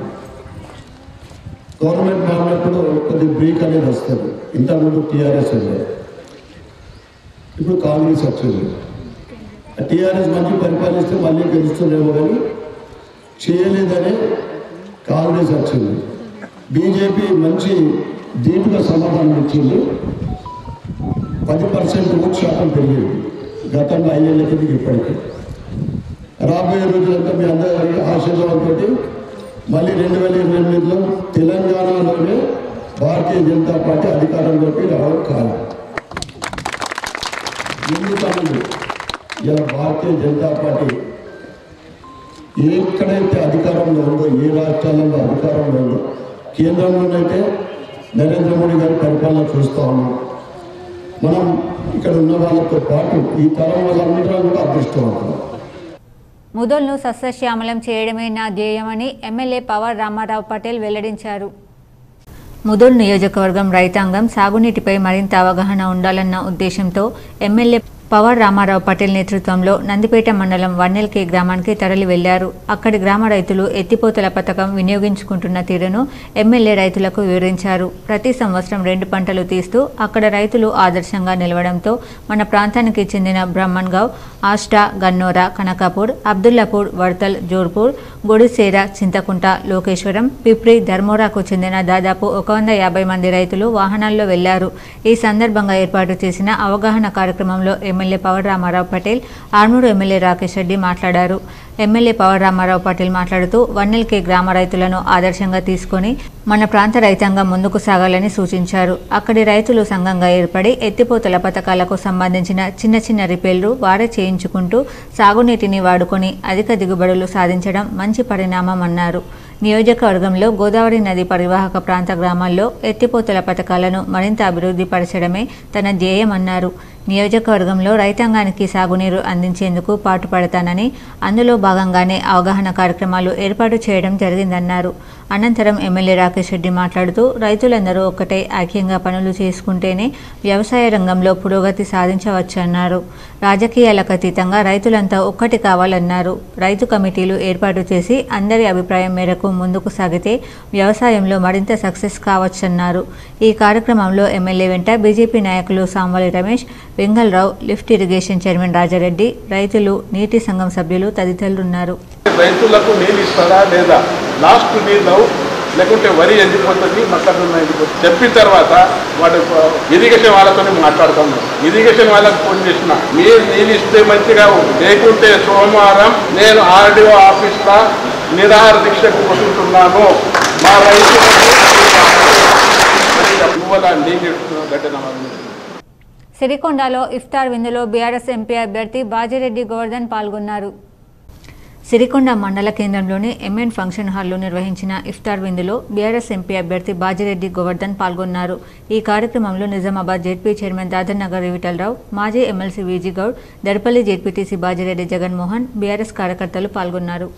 గవర్నమెంట్ మారినప్పుడు కొద్ది బ్రేక్ అనేది వస్తుంది. ఇంతకుముందు టీఆర్ఎస్ ఉంది, ఇప్పుడు కాంగ్రెస్ వచ్చింది. టీఆర్ఎస్ మంచి పరిపాలిస్తే మళ్ళీ గెలుస్తుందేమో కానీ చేయలేదని కాంగ్రెస్ వచ్చింది. బీజేపీ మంచి దీటుగా సమాధానం ఇచ్చింది. 10% ఓటు శాతం పెరిగింది గతంలో 5 ఏళ్ళ కిందకి ఇప్పటికీ. రాబోయే రోజులంతా మీ అందరి ఆశీర్వాదంతో మళ్ళీ 2028లో తెలంగాణలోనే భారతీయ జనతా పార్టీ అధికారంలోకి రావడం కాదు. ఎందుకంటే ఇలా భారతీయ జనతా పార్టీ ఎక్కడైతే అధికారంలో ఉందో, ఏ రాష్ట్రాలలో అధికారంలో ఉందో, కేంద్రంలోనైతే నరేంద్ర మోడీ గారి పరిపాలన చూస్తూ ఉన్నాం. మనం ఇక్కడ ఉన్న వాళ్ళతో పాటు ఈ తరం వాళ్ళందరూ కూడా అదృష్టవంతులు. ముదోల్ను సస్యశ్యామలం చేయడమే నా ధ్యేయమని ఎమ్మెల్యే పవర్ రామారావు పటేల్ వెల్లడించారు. ముదోల్ నియోజకవర్గం రైతాంగం సాగునీటిపై మరింత అవగాహన ఉండాలన్న ఉద్దేశంతో ఎమ్మెల్యే పవర్ రామారావు పటేల్ నేతృత్వంలో నందిపేట మండలం వన్నెల్కే గ్రామానికి తరలి వెళ్లారు. అక్కడి గ్రామ రైతులు ఎత్తిపోతల పథకం వినియోగించుకుంటున్న తీరును ఎమ్మెల్యే రైతులకు వివరించారు. ప్రతి సంవత్సరం 2 పంటలు తీస్తూ అక్కడ రైతులు ఆదర్శంగా నిలవడంతో మన ప్రాంతానికి చెందిన బ్రహ్మణ్గావ్, ఆస్టా, గన్నోరా, కనకాపూర్, అబ్దుల్లాపూర్, వర్తల్, జోర్పూర్, గొడిసేర, చింతకుంట, లోకేశ్వరం, పిప్రి, ధర్మోరాకు చెందిన దాదాపు 150 మంది రైతులు వాహనాల్లో వెళ్లారు. ఈ సందర్భంగా ఏర్పాటు చేసిన అవగాహన కార్యక్రమంలో ఎమ్మెల్యే పవర్ రామారావు పటేల్, ఆర్మూరు ఎమ్మెల్యే రాకేష్ రెడ్డి మాట్లాడారు. ఎమ్మెల్యే పవర్ రామారావు పటేల్ మాట్లాడుతూ వన్నెల్కే గ్రామ రైతులను ఆదర్శంగా తీసుకొని మన ప్రాంత రైతాంగం ముందుకు సాగాలని సూచించారు. అక్కడి రైతులు సంఘంగా ఏర్పడి ఎత్తిపోతల పథకాలకు సంబంధించిన చిన్న రిపేర్లు వారే చేయించుకుంటూ సాగునీటిని వాడుకొని అధిక దిగుబడులు సాధించడం మంచి పరిణామం అన్నారు. నియోజకవర్గంలో గోదావరి నది పరివాహక ప్రాంత గ్రామాల్లో ఎత్తిపోతల పథకాలను మరింత అభివృద్ధి పరచడమే తన ధ్యేయమన్నారు. నియోజకవర్గంలో రైతాంగానికి సాగునీరు అందించేందుకు పాటుపడతానని, అందులో భాగంగానే అవగాహన కార్యక్రమాలు ఏర్పాటు చేయడం జరిగిందన్నారు. అనంతరం ఎమ్మెల్యే రాకేష్ రెడ్డి మాట్లాడుతూ రైతులందరూ ఒక్కటే ఐక్యంగా పనులు చేసుకుంటేనే వ్యవసాయ రంగంలో పురోగతి సాధించవచ్చన్నారు. రాజకీయాలకు అతీతంగా రైతులంతా ఒక్కటి కావాలన్నారు. రైతు కమిటీలు ఏర్పాటు చేసి అందరి అభిప్రాయం మేరకు ముందుకు సాగితే వ్యవసాయంలో మరింత సక్సెస్ కావచ్చన్నారు. ఈ కార్యక్రమంలో ఎమ్మెల్యే వెంట బీజేపీ నాయకులు Samvali Ramesh, Vengala Rao, lift irrigation chairman Raja Reddy, రైతులు, నీటి సంఘం సభ్యులు తదితరులున్నారు. రైతులకు నీళ్ళు ఇస్తారా లేదా, లాస్ట్ నీళ్ళు లేకుంటే వరి ఎండిపోతుంది, మొక్కజొన్న ఎండిపోతుంది చెప్పిన తర్వాత వాడు ఇరిగేషన్ వాళ్ళతో మాట్లాడుతున్నాం. ఇరిగేషన్ వాళ్ళకి ఫోన్ చేసిన, మీరు నీళ్ళు ఇస్తే మంచిగా, లేకుంటే సోమవారం నేను ఆర్డీఓ ఆఫీస్లో నిరాహార దీక్షకు కూర్చుంటున్నాను. మా రైతులకు సిరికొండలో ఇఫ్తార్ విందులో బీఆర్ఎస్ ఎంపీ అభ్యర్థి బాజిరెడ్డి గోవర్ధన్ పాల్గొన్నారు. సిరికొండ మండల కేంద్రంలోని ఎంఎన్ ఫంక్షన్ హాల్లో నిర్వహించిన ఇఫ్తార్ విందులో బీఆర్ఎస్ ఎంపీ అభ్యర్థి బాజిరెడ్డి గోవర్ధన్ పాల్గొన్నారు. ఈ కార్యక్రమంలో నిజామాబాద్ జెడ్పీ చైర్మన్ దాదర్నగర్ విఠలరావు, మాజీ MLC VG Goud, Darpalli ZPTC Bajireddy Jaganmohan, BRS కార్యకర్తలు పాల్గొన్నారు.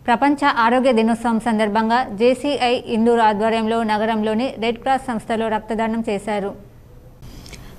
ప్రపంచ ఆరోగ్య దినోత్సవం సందర్భంగా జేసీఐ ఇందూర్ ఆధ్వర్యంలో నగరంలోని రెడ్ క్రాస్ సంస్థలో రక్తదానం చేశారు.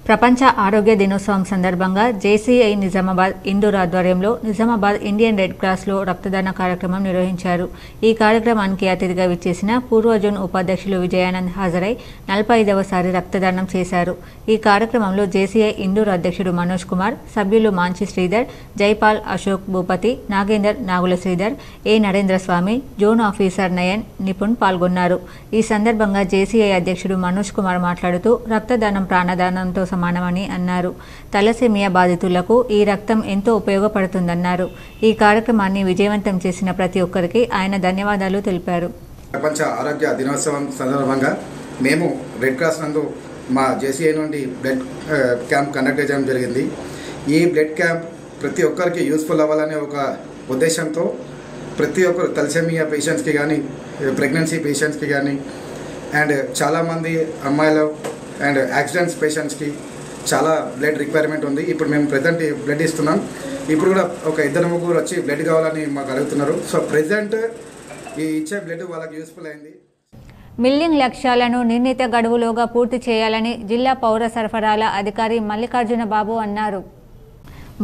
ప్రపంచ ఆరోగ్య దినోత్సవం సందర్భంగా జేసీఐ నిజామాబాద్ ఇందూర్ ఆధ్వర్యంలో నిజామాబాద్ ఇండియన్ రెడ్ క్రాస్లో రక్తదాన కార్యక్రమం నిర్వహించారు. ఈ కార్యక్రమానికి అతిథిగా విచ్చేసిన పూర్వ జోన్ ఉపాధ్యక్షులు విజయానంద్ హాజరై 45వసారి రక్తదానం చేశారు. ఈ కార్యక్రమంలో జేసీఐ ఇందూర్ అధ్యక్షుడు మనోజ్ కుమార్, సభ్యులు మాంచి శ్రీధర్, జైపాల్, అశోక్, భూపతి, నాగేందర్, నాగుల శ్రీధర్, ఏ నరేంద్ర స్వామి, జోన్ ఆఫీసర్ నయన్, నిపుణ్ పాల్గొన్నారు. ఈ సందర్భంగా జేసీఐ అధ్యక్షుడు మనోజ్ కుమార్ మాట్లాడుతూ రక్తదానం ప్రాణదానంతో సమానమని అన్నారు. తలసేమియా బాధితులకు ఈ రక్తం ఎంతో ఉపయోగపడుతుందన్నారు. ఈ కార్యక్రమాన్ని విజయవంతం చేసిన ప్రతి ఒక్కరికి ఆయన ధన్యవాదాలు తెలిపారు. ప్రపంచ ఆరోగ్య దినోత్సవం సందర్భంగా మేము రెడ్ క్రాస్ నందు మా జేసీఐ నుండి బ్లడ్ క్యాంప్ కండక్ట్ చేయడం జరిగింది. ఈ బ్లడ్ క్యాంప్ ప్రతి ఒక్కరికి యూస్ఫుల్ అవ్వాలనే ఒక ఉద్దేశంతో ప్రతి ఒక్కరు తలసేమియా పేషెంట్స్కి కానీ, ప్రెగ్నెన్సీ పేషెంట్స్కి కానీ, అండ్ చాలామంది అమ్మాయిలు అండ్ యాక్సిడెంట్స్ పేషెంట్స్కి చాలా బ్లడ్ రిక్వైర్మెంట్ ఉంది. ఇప్పుడు మేము ప్రజెంట్ బ్లడ్ ఇస్తున్నాం. ఇప్పుడు కూడా ఒక 2-3 వచ్చి బ్లడ్ కావాలని మాకు అడుగుతున్నారు. సో ప్రజెంట్ ఈ ఇచ్చే బ్లడ్ వాళ్ళకి యూస్ఫుల్ అయింది. మిల్లింగ్ లక్ష్యాలను నిర్ణీత గడువులోగా పూర్తి చేయాలని జిల్లా పౌర సరఫరాల అధికారి మల్లికార్జున బాబు అన్నారు.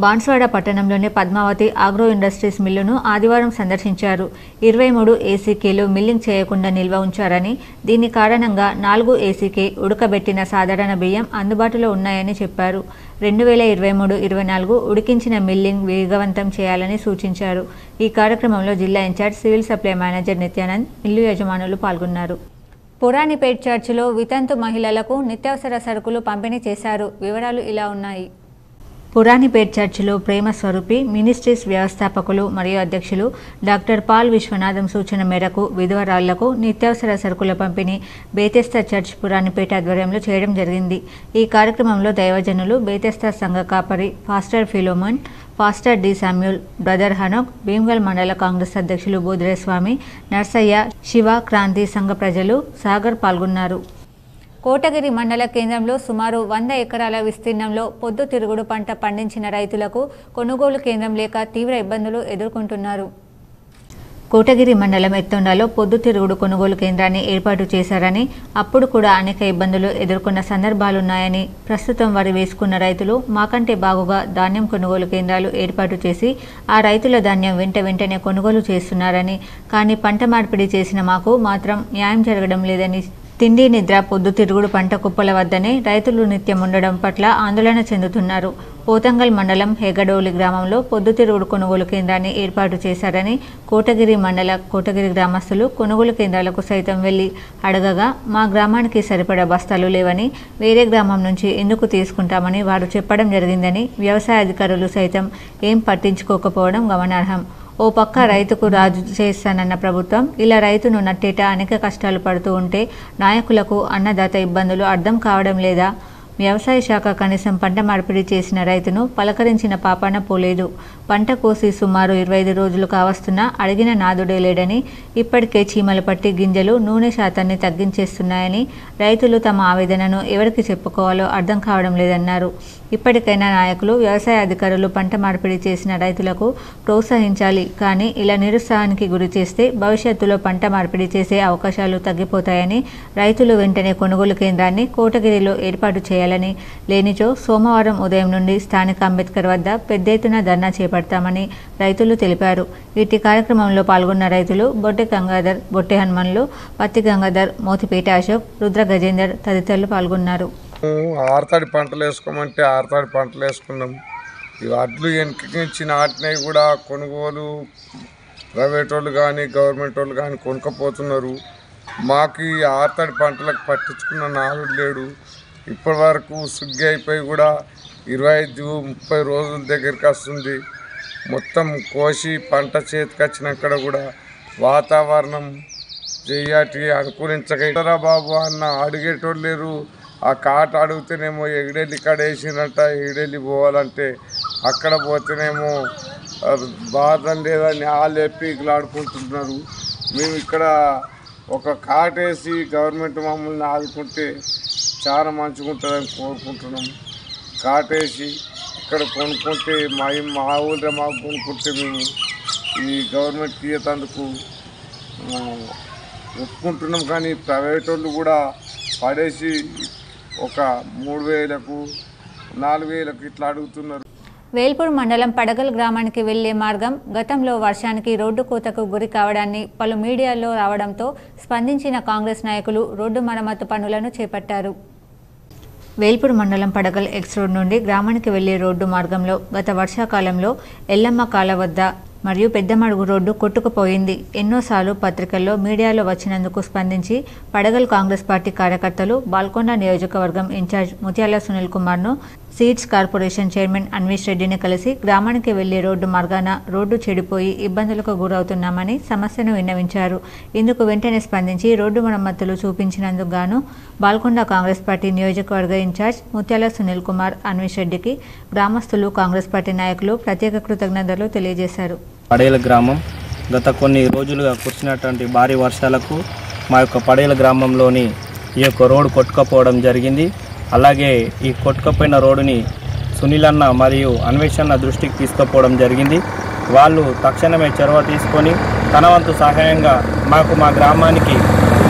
బాన్స్వాడ పట్టణంలోని పద్మావతి ఆగ్రో ఇండస్ట్రీస్ మిల్లును ఆదివారం సందర్శించారు. 23 ఏసీకేలు మిల్లింగ్ చేయకుండా నిల్వ ఉంచారని, దీని కారణంగా 4 ఏసీకే ఉడకబెట్టిన సాధారణ బియ్యం అందుబాటులో ఉన్నాయని చెప్పారు. 2023-24 ఉడికించిన మిల్లింగ్ వేగవంతం చేయాలని సూచించారు. ఈ కార్యక్రమంలో జిల్లా in charge civil supply manager Nityanand, mill యజమానులు పాల్గొన్నారు. పురాణిపేట్ చర్చిలో వితంతు మహిళలకు నిత్యావసర సరుకులు పంపిణీ చేశారు. వివరాలు ఇలా ఉన్నాయి. పురాణిపేట్ చర్చిలో ప్రేమ స్వరూపి మినిస్ట్రీస్ వ్యవస్థాపకులు మరియు అధ్యక్షులు డాక్టర్ పాల్ విశ్వనాథం సూచన మేరకు విధవరాళ్లకు నిత్యావసర సరుకుల పంపిణీ బేతెస్తా చర్చ్ పురాణిపేట ఆధ్వర్యంలో చేయడం జరిగింది. ఈ కార్యక్రమంలో దైవజనులు, బేతెస్తా సంఘ కాపరి pastor Philemon, pastor D Samuel, brother Hanok, Bhimgal మండల కాంగ్రెస్ అధ్యక్షులు బోధిరేస్వామి, నర్సయ్య, శివ క్రాంతి సంఘ ప్రజలు, సాగర్ పాల్గొన్నారు. కోటగిరి మండల కేంద్రంలో సుమారు 100 ఎకరాల విస్తీర్ణంలో పొద్దుతిరుగుడు పంట పండించిన రైతులకు కొనుగోలు కేంద్రం లేక తీవ్ర ఇబ్బందులు ఎదుర్కొంటున్నారు. కోటగిరి మండలం ఎత్తొండలో పొద్దుతిరుగుడు కొనుగోలు కేంద్రాన్ని ఏర్పాటు చేశారని, అప్పుడు కూడా అనేక ఇబ్బందులు ఎదుర్కొన్న సందర్భాలున్నాయని, ప్రస్తుతం వరి వేసుకున్న రైతులు మాకంటే బాగుగా ధాన్యం కొనుగోలు కేంద్రాలు ఏర్పాటు చేసి ఆ రైతుల ధాన్యం వెంటనే కొనుగోలు చేస్తున్నారని, కానీ పంట మార్పిడి చేసిన మాకు మాత్రం న్యాయం జరగడం లేదని, తిండి నిద్ర పొద్దుతిరుగుడు పంట కుప్పల వద్దనే రైతులు నిత్యం ఉండడం పట్ల ఆందోళన చెందుతున్నారు. పోతంగల్ మండలం హెగడోలి గ్రామంలో పొద్దుతిరుగుడు కొనుగోలు కేంద్రాన్ని ఏర్పాటు చేశారని, కోటగిరి మండల కోటగిరి గ్రామస్తులు కొనుగోలు కేంద్రాలకు సైతం వెళ్లి అడగగా మా గ్రామానికి సరిపడా బస్తాలు లేవని, వేరే గ్రామం నుంచి ఎందుకు తీసుకుంటామని వారు చెప్పడం జరిగిందని, వ్యవసాయ అధికారులు సైతం ఏం పట్టించుకోకపోవడం గమనార్హం. ఓ పక్క రైతుకు రాజు చేస్తానన్న ప్రభుత్వం ఇలా రైతును నట్టేట అనేక కష్టాలు పడుతూ ఉంటే నాయకులకు అన్నదాత ఇబ్బందులు అర్థం కావడం లేదా? వ్యవసాయ శాఖ కనీసం పంట మార్పిడి చేసిన రైతును పలకరించిన పాపాన పోలేదు. పంట కోసి సుమారు 25 రోజులు కావస్తున్నా అడిగిన నాదుడే లేడని, ఇప్పటికే చీమలు పట్టి గింజలు నూనె శాతాన్ని తగ్గించేస్తున్నాయని, రైతులు తమ ఆవేదనను ఎవరికి చెప్పుకోవాలో అర్థం కావడం లేదన్నారు. ఇప్పటికైనా నాయకులు, వ్యవసాయ అధికారులు పంట మార్పిడి చేసిన రైతులకు ప్రోత్సహించాలి. కానీ ఇలా నిరుత్సాహానికి గురి చేస్తే భవిష్యత్తులో పంట మార్పిడి చేసే అవకాశాలు తగ్గిపోతాయని, రైతులు వెంటనే కొనుగోలు కేంద్రాన్ని కోటగిరిలో ఏర్పాటు చేయాలని, లేనిచో సోమవారం ఉదయం నుండి స్థానిక అంబేద్కర్ వద్ద పెద్ద ఎత్తున ధర్నా చేపడతామని రైతులు తెలిపారు. ఇట్టి కార్యక్రమంలో పాల్గొన్న రైతులు బొట్టె గంగాధర్, బొట్టె హనుమన్లు, పత్తి గంగాధర్, మోతిపేట అశోక్, రుద్ర గజేందర్ తదితరులు పాల్గొన్నారు. ఆరుతడి పంటలు వేసుకోమంటే ఆరుతడి పంటలు వేసుకున్నాం. ఈ వడ్లు వెనక్కి నాటినవి కూడా కొనుగోలు ప్రైవేట్ వాళ్ళు కానీ గవర్నమెంట్ వాళ్ళు కానీ కొనుక్కపోతున్నారు. మాకు ఈ ఆర్తడి పంటలకు పట్టించుకున్న నాలుగు లేడు. ఇప్పటి వరకు సుగ్గి అయిపోయి కూడా 25-30 రోజుల దగ్గరికి వస్తుంది. మొత్తం కోసి పంట చేతికి వచ్చినాక కూడా వాతావరణం చెయ్యాటి అనుకూలించగలరా బాబు అన్న అడిగేటోళ్ళు లేరు. ఆ కాట అడిగితేనేమో ఎగిడెళ్ళి ఇక్కడ వేసినట్ట ఎగిడెళ్ళి పోవాలంటే అక్కడ పోతేనేమో బాధం లేదని ఆలేపి ఆడుకుంటున్నారు. మేము ఇక్కడ ఒక కాటేసి గవర్నమెంట్ మమ్మల్ని ఆదుకుంటే చాలా మంచిగా ఉంటుందని కోరుకుంటున్నాం. కాటేసి ఇక్కడ కొనుక్కుంటే మా ఊళ్ళో మాకు కొనుక్కుంటే మేము ఈ గవర్నమెంట్ తీయతందుకు ఒప్పుకుంటున్నాం. కానీ ప్రైవేట్ వాళ్ళు కూడా పడేసి ఒక 3000కు 4000కు ఇట్లా అడుగుతున్నారు. వేల్పూర్ మండలం పడగల్ గ్రామానికి వెళ్లే మార్గం గతంలో వర్షానికి రోడ్డు కోతకు గురి కావడాన్ని పలు మీడియాలో రావడంతో స్పందించిన కాంగ్రెస్ నాయకులు రోడ్డు మరమ్మతు పనులను చేపట్టారు. వేల్పూర్ మండలం పడగల్ ఎక్స్ రోడ్ నుండి గ్రామానికి వెళ్లే రోడ్డు మార్గంలో గత వర్షాకాలంలో ఎల్లమ్మ కాల వద్ద మరియు పెద్దమడుగు రోడ్డు కొట్టుకుపోయింది. ఎన్నోసార్లు పత్రికల్లో మీడియాలో వచ్చినందుకు స్పందించి పడగల్ కాంగ్రెస్ పార్టీ కార్యకర్తలు బాల్కొండ నియోజకవర్గం ఇన్ఛార్జ్ ముత్యాల సునీల్ కుమార్ను సీడ్స్ కార్పొరేషన్ చైర్మన్ అన్వేష్ రెడ్డిని కలిసి గ్రామానికి వెళ్లే రోడ్డు మార్గాన రోడ్డు చెడిపోయి ఇబ్బందులకు గురవుతున్నామని సమస్యను విన్నవించారు. ఇందుకు వెంటనే స్పందించి రోడ్డు మరమ్మతులు చూపించినందుకు గాను బాల్కొండ కాంగ్రెస్ పార్టీ నియోజకవర్గ ఇన్ఛార్జ్ ముత్యాల సునీల్ కుమార్ అన్వేష్ రెడ్డికి గ్రామస్తులు కాంగ్రెస్ పార్టీ నాయకులు ప్రత్యేక కృతజ్ఞతలు తెలియజేశారు. పడేల గ్రామం గత కొన్ని రోజులుగా కురిసినటువంటి భారీ వర్షాలకు మా యొక్క పడేల గ్రామంలోని ఈ యొక్క రోడ్డు కొట్టుకపోవడం జరిగింది. అలాగే ఈ కొట్టుకపోయిన రోడ్డుని సునీల్ అన్న మరియు అన్వేషణ దృష్టికి తీసుకుపోవడం జరిగింది. వాళ్ళు తక్షణమే చొరవ తీసుకొని తన వంతు సహాయంగా మాకు మా గ్రామానికి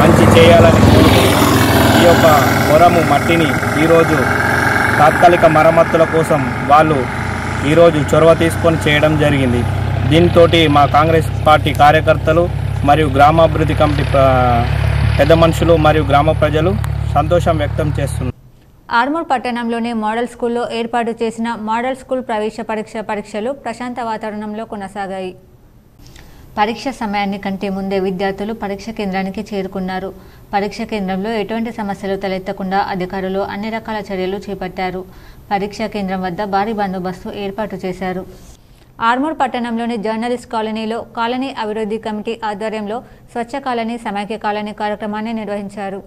మంచి చేయాలని కోరుతూ ఈ యొక్క పొరము మట్టిని ఈరోజు తాత్కాలిక మరమ్మతుల కోసం వాళ్ళు ఈరోజు చొరవ తీసుకొని చేయడం జరిగింది. దీంతో మా కాంగ్రెస్ పార్టీ కార్యకర్తలు మరియు గ్రామాభివృద్ధి కమిటీ పెద్ద మనుషులు మరియు గ్రామ ప్రజలు సంతోషం వ్యక్తం చేస్తున్నారు. ఆర్మూర్ పట్టణంలోని మోడల్ స్కూల్లో ఏర్పాటు చేసిన మోడల్ స్కూల్ ప్రవేశ పరీక్షలు ప్రశాంత వాతావరణంలో కొనసాగాయి. పరీక్ష సమయాన్ని కంటే ముందే విద్యార్థులు పరీక్ష కేంద్రానికి చేరుకున్నారు. పరీక్ష కేంద్రంలో ఎటువంటి సమస్యలు తలెత్తకుండా అధికారులు అన్ని రకాల చర్యలు చేపట్టారు. పరీక్షా కేంద్రం వద్ద భారీ బందోబస్తు ఏర్పాటు చేశారు. ఆర్మూర్ పట్టణంలోని జర్నలిస్ట్ కాలనీలో కాలనీ అభివృద్ధి కమిటీ ఆధ్వర్యంలో స్వచ్ఛ కాలనీ సమైక్య కాలనీ కార్యక్రమాన్ని నిర్వహించారు.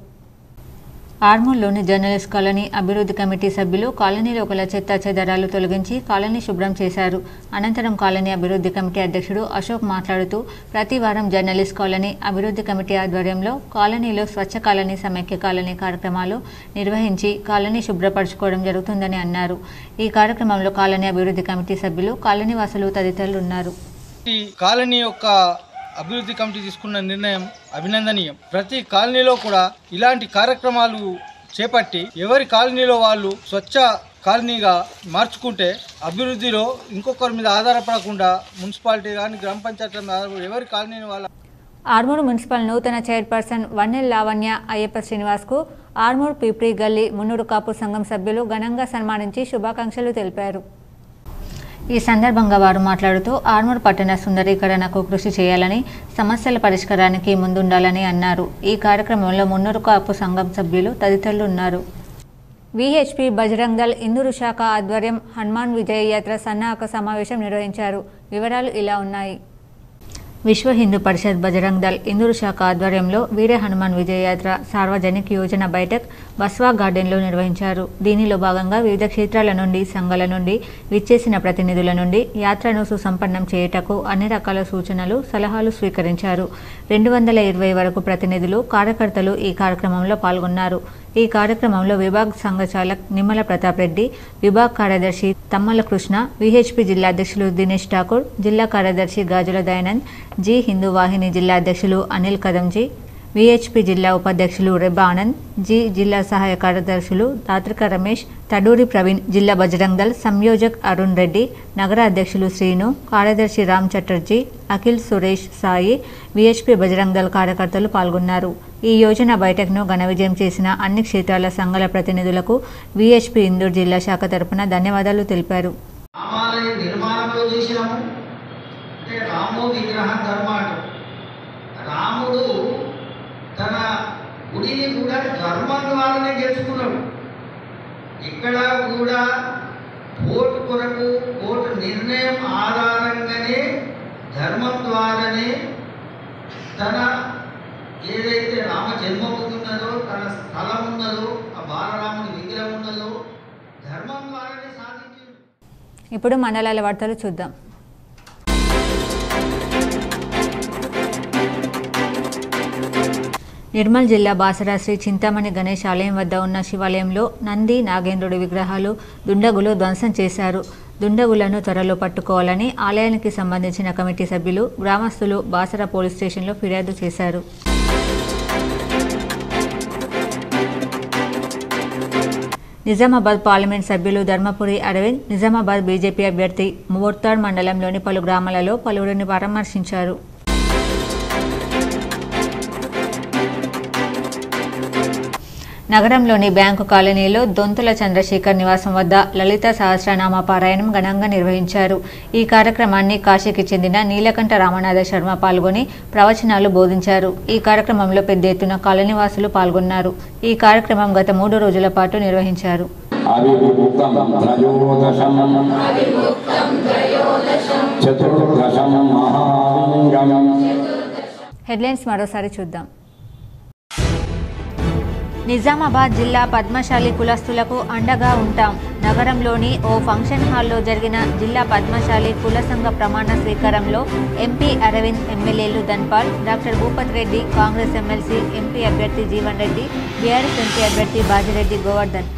ఆర్మూర్లోని జర్నలిస్ట్ కాలనీ అభివృద్ధి కమిటీ సభ్యులు కాలనీలో గల చెత్త చెదారాలు తొలగించి కాలనీ శుభ్రం చేశారు. అనంతరం కాలనీ అభివృద్ధి కమిటీ అధ్యక్షుడు అశోక్ మాట్లాడుతూ ప్రతి వారం జర్నలిస్ట్ కాలనీ అభివృద్ధి కమిటీ ఆధ్వర్యంలో కాలనీలో స్వచ్ఛ కాలనీ సమైక్య కాలనీ కార్యక్రమాలు నిర్వహించి కాలనీ శుభ్రపరచుకోవడం జరుగుతుందని అన్నారు. ఈ కార్యక్రమంలో కాలనీ అభివృద్ధి కమిటీ సభ్యులు కాలనీ వాసులు తదితరులు ఉన్నారు. ఈ కాలనీ యొక్క అభివృద్ధి కమిటీ తీసుకున్న నిర్ణయం అభినందనీయం. ప్రతి కాలనీలో కూడా ఇలాంటి కార్యక్రమాలు చేపట్టి ఎవరి కాలనీలో వాళ్ళు స్వచ్ఛ కాలనీగా మార్చుకుంటే అభివృద్ధిలో ఇంకొకరి మీద ఆధారపడకుండా మున్సిపాలిటీ కానీ గ్రామ పంచాయతీ ఎవరి కాలనీని వాళ్ళ. ఆర్మూర్ మున్సిపల్ నూతన చైర్పర్సన్ వన్నెల్ లావణ్య అయ్యప్ప శ్రీనివాస్కు ఆర్మూర్ పీప్రీ గల్లీ మున్నూరు కాపు సంఘం సభ్యులు ఘనంగా సన్మానించి శుభాకాంక్షలు తెలిపారు. ఈ సందర్భంగా వారు మాట్లాడుతూ ఆర్మూర్ పట్టణ సుందరీకరణకు కృషి చేయాలని సమస్యల పరిష్కారానికి ముందుండాలని అన్నారు. ఈ కార్యక్రమంలో మున్నూరు కాపు సంఘం సభ్యులు తదితరులు ఉన్నారు. విహెచ్పి బజరంగ్ దళ్ ఇందూరు శాఖ ఆధ్వర్యం హనుమాన్ విజయ యాత్ర సన్నాహక సమావేశం నిర్వహించారు. వివరాలు ఇలా ఉన్నాయి. విశ్వ హిందూ పరిషత్ బజరంగ్ దళ్ ఇందూరు శాఖ ఆధ్వర్యంలో వీర హనుమాన్ విజయయాత్ర సార్వజనిక యోజన బైఠక్ బస్వా గార్డెన్లో నిర్వహించారు. దీనిలో భాగంగా వివిధ క్షేత్రాల నుండి సంఘాల నుండి విచ్చేసిన ప్రతినిధుల నుండి యాత్రను సుసంపన్నం చేయుటకు అన్ని రకాల సూచనలు సలహాలు స్వీకరించారు. 220 వరకు ప్రతినిధులు కార్యకర్తలు ఈ కార్యక్రమంలో పాల్గొన్నారు. ఈ కార్యక్రమంలో విభాగ్ సంఘచాలక్ నిమ్మల ప్రతాప్ రెడ్డి, విభాగ్ కార్యదర్శి తమ్మల కృష్ణ, విహెచ్పి జిల్లా అధ్యక్షులు దినేష్ ఠాకూర్, జిల్లా కార్యదర్శి గాజుల దయానంద్, జి హిందూ వాహిని జిల్లా అధ్యక్షులు అనిల్ కదంజీ, విహెచ్పి జిల్లా ఉపాధ్యక్షులు రెబ్బా ఆనంద్, జి జిల్లా సహాయ కార్యదర్శులు దాత్రిక రమేష్, తడూరి ప్రవీణ్, జిల్లా బజరంగ్ దళ్ సంయోజక్ అరుణ్ రెడ్డి, నగర అధ్యక్షులు శ్రీను, కార్యదర్శి రామ్ చటర్జీ, అఖిల్ సురేష్ సాయి, విహెచ్పి బజరంగ్ దళ్ కార్యకర్తలు పాల్గొన్నారు. ఈ యోజన బైఠక్ను ఘన విజయం చేసిన అన్ని క్షేత్రాల సంఘాల ప్రతినిధులకు విహెచ్పి ఇందూరు జిల్లా శాఖ తరపున ధన్యవాదాలు తెలిపారు. రామాలయ నిర్మాణంలో చేసినాము. అంటే రాము విగ్రహ ధర్మ ఇక్కడ కూడా ఓటు కొరకు ఓటు నిర్ణయం ఆధారంగానే ధర్మం ద్వారానే తన ఏదైతే రామ జన్మభూమి ఉన్నదో, తన స్థలం ఉన్నదో, ఆ బాలరాముని విగ్రహం ఉన్నదో ధర్మం ద్వారానే సాధించింది. ఇప్పుడు మండలాల వార్తలు చూద్దాం. నిర్మల్ జిల్లా బాసరా శ్రీ చింతామణి గణేష్ ఆలయం వద్ద ఉన్న శివాలయంలో నంది నాగేంద్రుడి విగ్రహాలు దుండగులు ధ్వంసం చేశారు. దుండగులను త్వరలో పట్టుకోవాలని ఆలయానికి సంబంధించిన కమిటీ సభ్యులు, గ్రామస్తులు బాసరా పోలీస్ స్టేషన్లో ఫిర్యాదు చేశారు. నిజామాబాద్ పార్లమెంట్ సభ్యులు ధర్మపురి అరవింద్ నిజామాబాద్ బీజేపీ అభ్యర్థి మోర్తాడ్ మండలంలోని పలు గ్రామాలలో పలువురిని పరామర్శించారు. నగరంలోని బ్యాంకు కాలనీలో దొంతుల చంద్రశేఖర్ నివాసం వద్ద లలిత సహస్రనామ పారాయణం ఘనంగా నిర్వహించారు. ఈ కార్యక్రమాన్ని కాశీకి చెందిన నీలకంఠ రామనాథ శర్మ పాల్గొని ప్రవచనాలు బోధించారు. ఈ కార్యక్రమంలో పెద్ద ఎత్తున కాలనీవాసులు పాల్గొన్నారు. ఈ కార్యక్రమం గత 3 రోజుల పాటు నిర్వహించారు. హెడ్లైన్స్ మరోసారి చూద్దాం. నిజామాబాద్ జిల్లా పద్మశాలి కులస్తులకు అండగా ఉంటాం. నగరంలోని ఓ ఫంక్షన్ హాల్లో జరిగిన జిల్లా పద్మశాలి కుల సంఘ ప్రమాణ స్వీకారంలో ఎంపీ అరవింద్, ఎమ్మెల్యేలు Dhanpal, doctor Bhupath Reddy, Congress MLC MP అభ్యర్థి జీవన్ రెడ్డి, బీఆర్ఎస్ ఎంపీ అభ్యర్థి బాజిరెడ్డి గోవర్ధన్.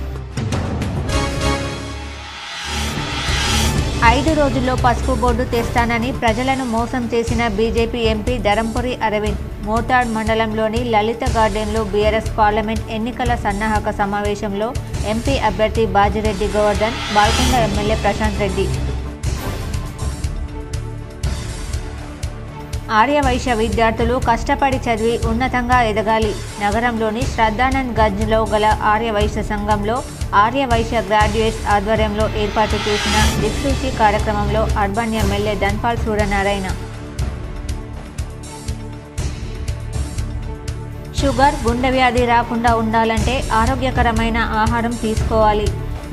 5 రోజుల్లో పసుపు బోర్డు తెస్తానని ప్రజలను మోసం చేసిన బీజేపీ ఎంపీ ధరంపురి అరవింద్ మోర్తాడ్ మండలంలోని లలిత గార్డెన్లో బీఆర్ఎస్ పార్లమెంట్ ఎన్నికల సన్నాహక సమావేశంలో ఎంపీ అభ్యర్థి బాజిరెడ్డి గోవర్ధన్, బాల్కొండ ఎమ్మెల్యే ప్రశాంత్ రెడ్డి. ఆర్యవైశ్య విద్యార్థులు కష్టపడి చదివి ఉన్నతంగా ఎదగాలి. నగరంలోని శ్రద్ధానంద్ గంజ్లో గల ఆర్యవైశ్య సంఘంలో ఆర్యవైశ్య గ్రాడ్యుయేట్స్ ఆధ్వర్యంలో ఏర్పాటు చేసిన దిక్సూచి కార్యక్రమంలో urban MLA Dhanpal Suryanarayana. Sugar, గుండె వ్యాధి రాకుండా ఉండాలంటే ఆరోగ్యకరమైన ఆహారం తీసుకోవాలి.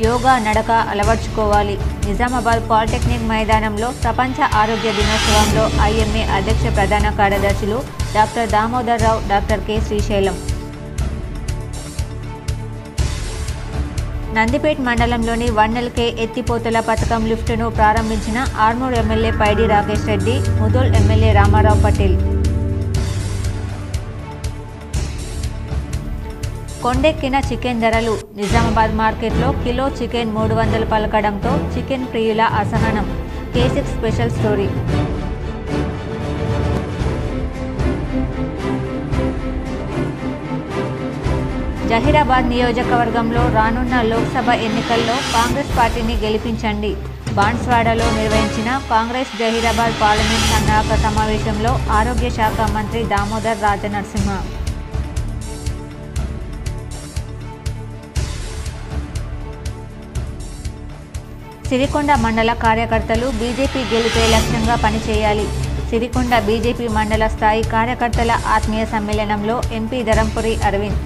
యోగా, నడక అలవర్చుకోవాలి. నిజామాబాద్ పాలిటెక్నిక్ మైదానంలో ప్రపంచ ఆరోగ్య దినోత్సవంలో ఐఎంఏ అధ్యక్ష ప్రధాన కార్యదర్శులు డాక్టర్ దామోదర్ రావు, డాక్టర్ కె శ్రీశైలం. నందిపేట్ మండలంలోని వన్నెల్కే ఎత్తిపోతల పథకం లిఫ్టును ప్రారంభించిన ఆర్మూర్ ఎమ్మెల్యే పైడి రాకేష్ రెడ్డి, ముదోల్ ఎమ్మెల్యే రామారావు పటేల్. కొండెక్కిన చికెన్ ధరలు. నిజామాబాద్ మార్కెట్లో కిలో చికెన్ 300 పలకడంతో చికెన్ ప్రియుల అసహనం. K6 special story. జహీరాబాద్ నియోజకవర్గంలో రానున్న లోక్సభ ఎన్నికల్లో కాంగ్రెస్ పార్టీని గెలిపించండి. బాన్స్వాడలో నిర్వహించిన కాంగ్రెస్ జహీరాబాద్ పార్లమెంట్ సన్నాహక సమావేశంలో ఆరోగ్య శాఖ మంత్రి దామోదర్ రాజనరసింహ. సిరికొండ మండల కార్యకర్తలు బీజేపీ గెలిపే లక్ష్యంగా పనిచేయాలి. సిరికొండ బీజేపీ మండల స్థాయి కార్యకర్తల ఆత్మీయ సమ్మేళనంలో ఎంపీ ధరంపురి అరవింద్.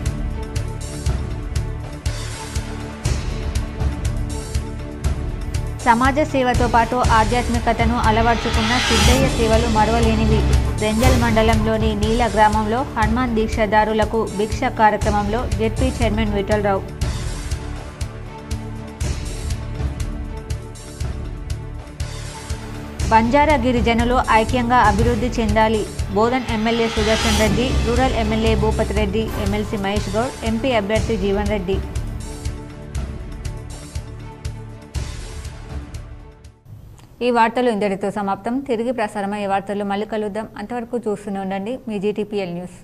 సమాజ సేవతో పాటు ఆధ్యాత్మికతను అలవర్చుకున్న సిద్ధయ్య సేవలు మరువలేనివి. రెంజల్ మండలంలోని నీల గ్రామంలో హనుమాన్ దీక్షదారులకు భిక్ష కార్యక్రమంలో జెడ్పీ చైర్మన్ విఠలరావు. బంజారా గిరిజనులు ఐక్యంగా అభివృద్ధి చెందాలి. Bodhan MLA Sudarshan Reddy, rural MLA Bhupath Reddy, MLC Mahesh Goud, MP అభ్యర్థి జీవన్ రెడ్డి. ఈ వార్తలు ఇంతటితో సమాప్తం. తిరిగి ప్రసారమయ్యే వార్తలు మళ్ళీ కలుద్దాం. అంతవరకు చూస్తూనే ఉండండి మీ GTPL న్యూస్.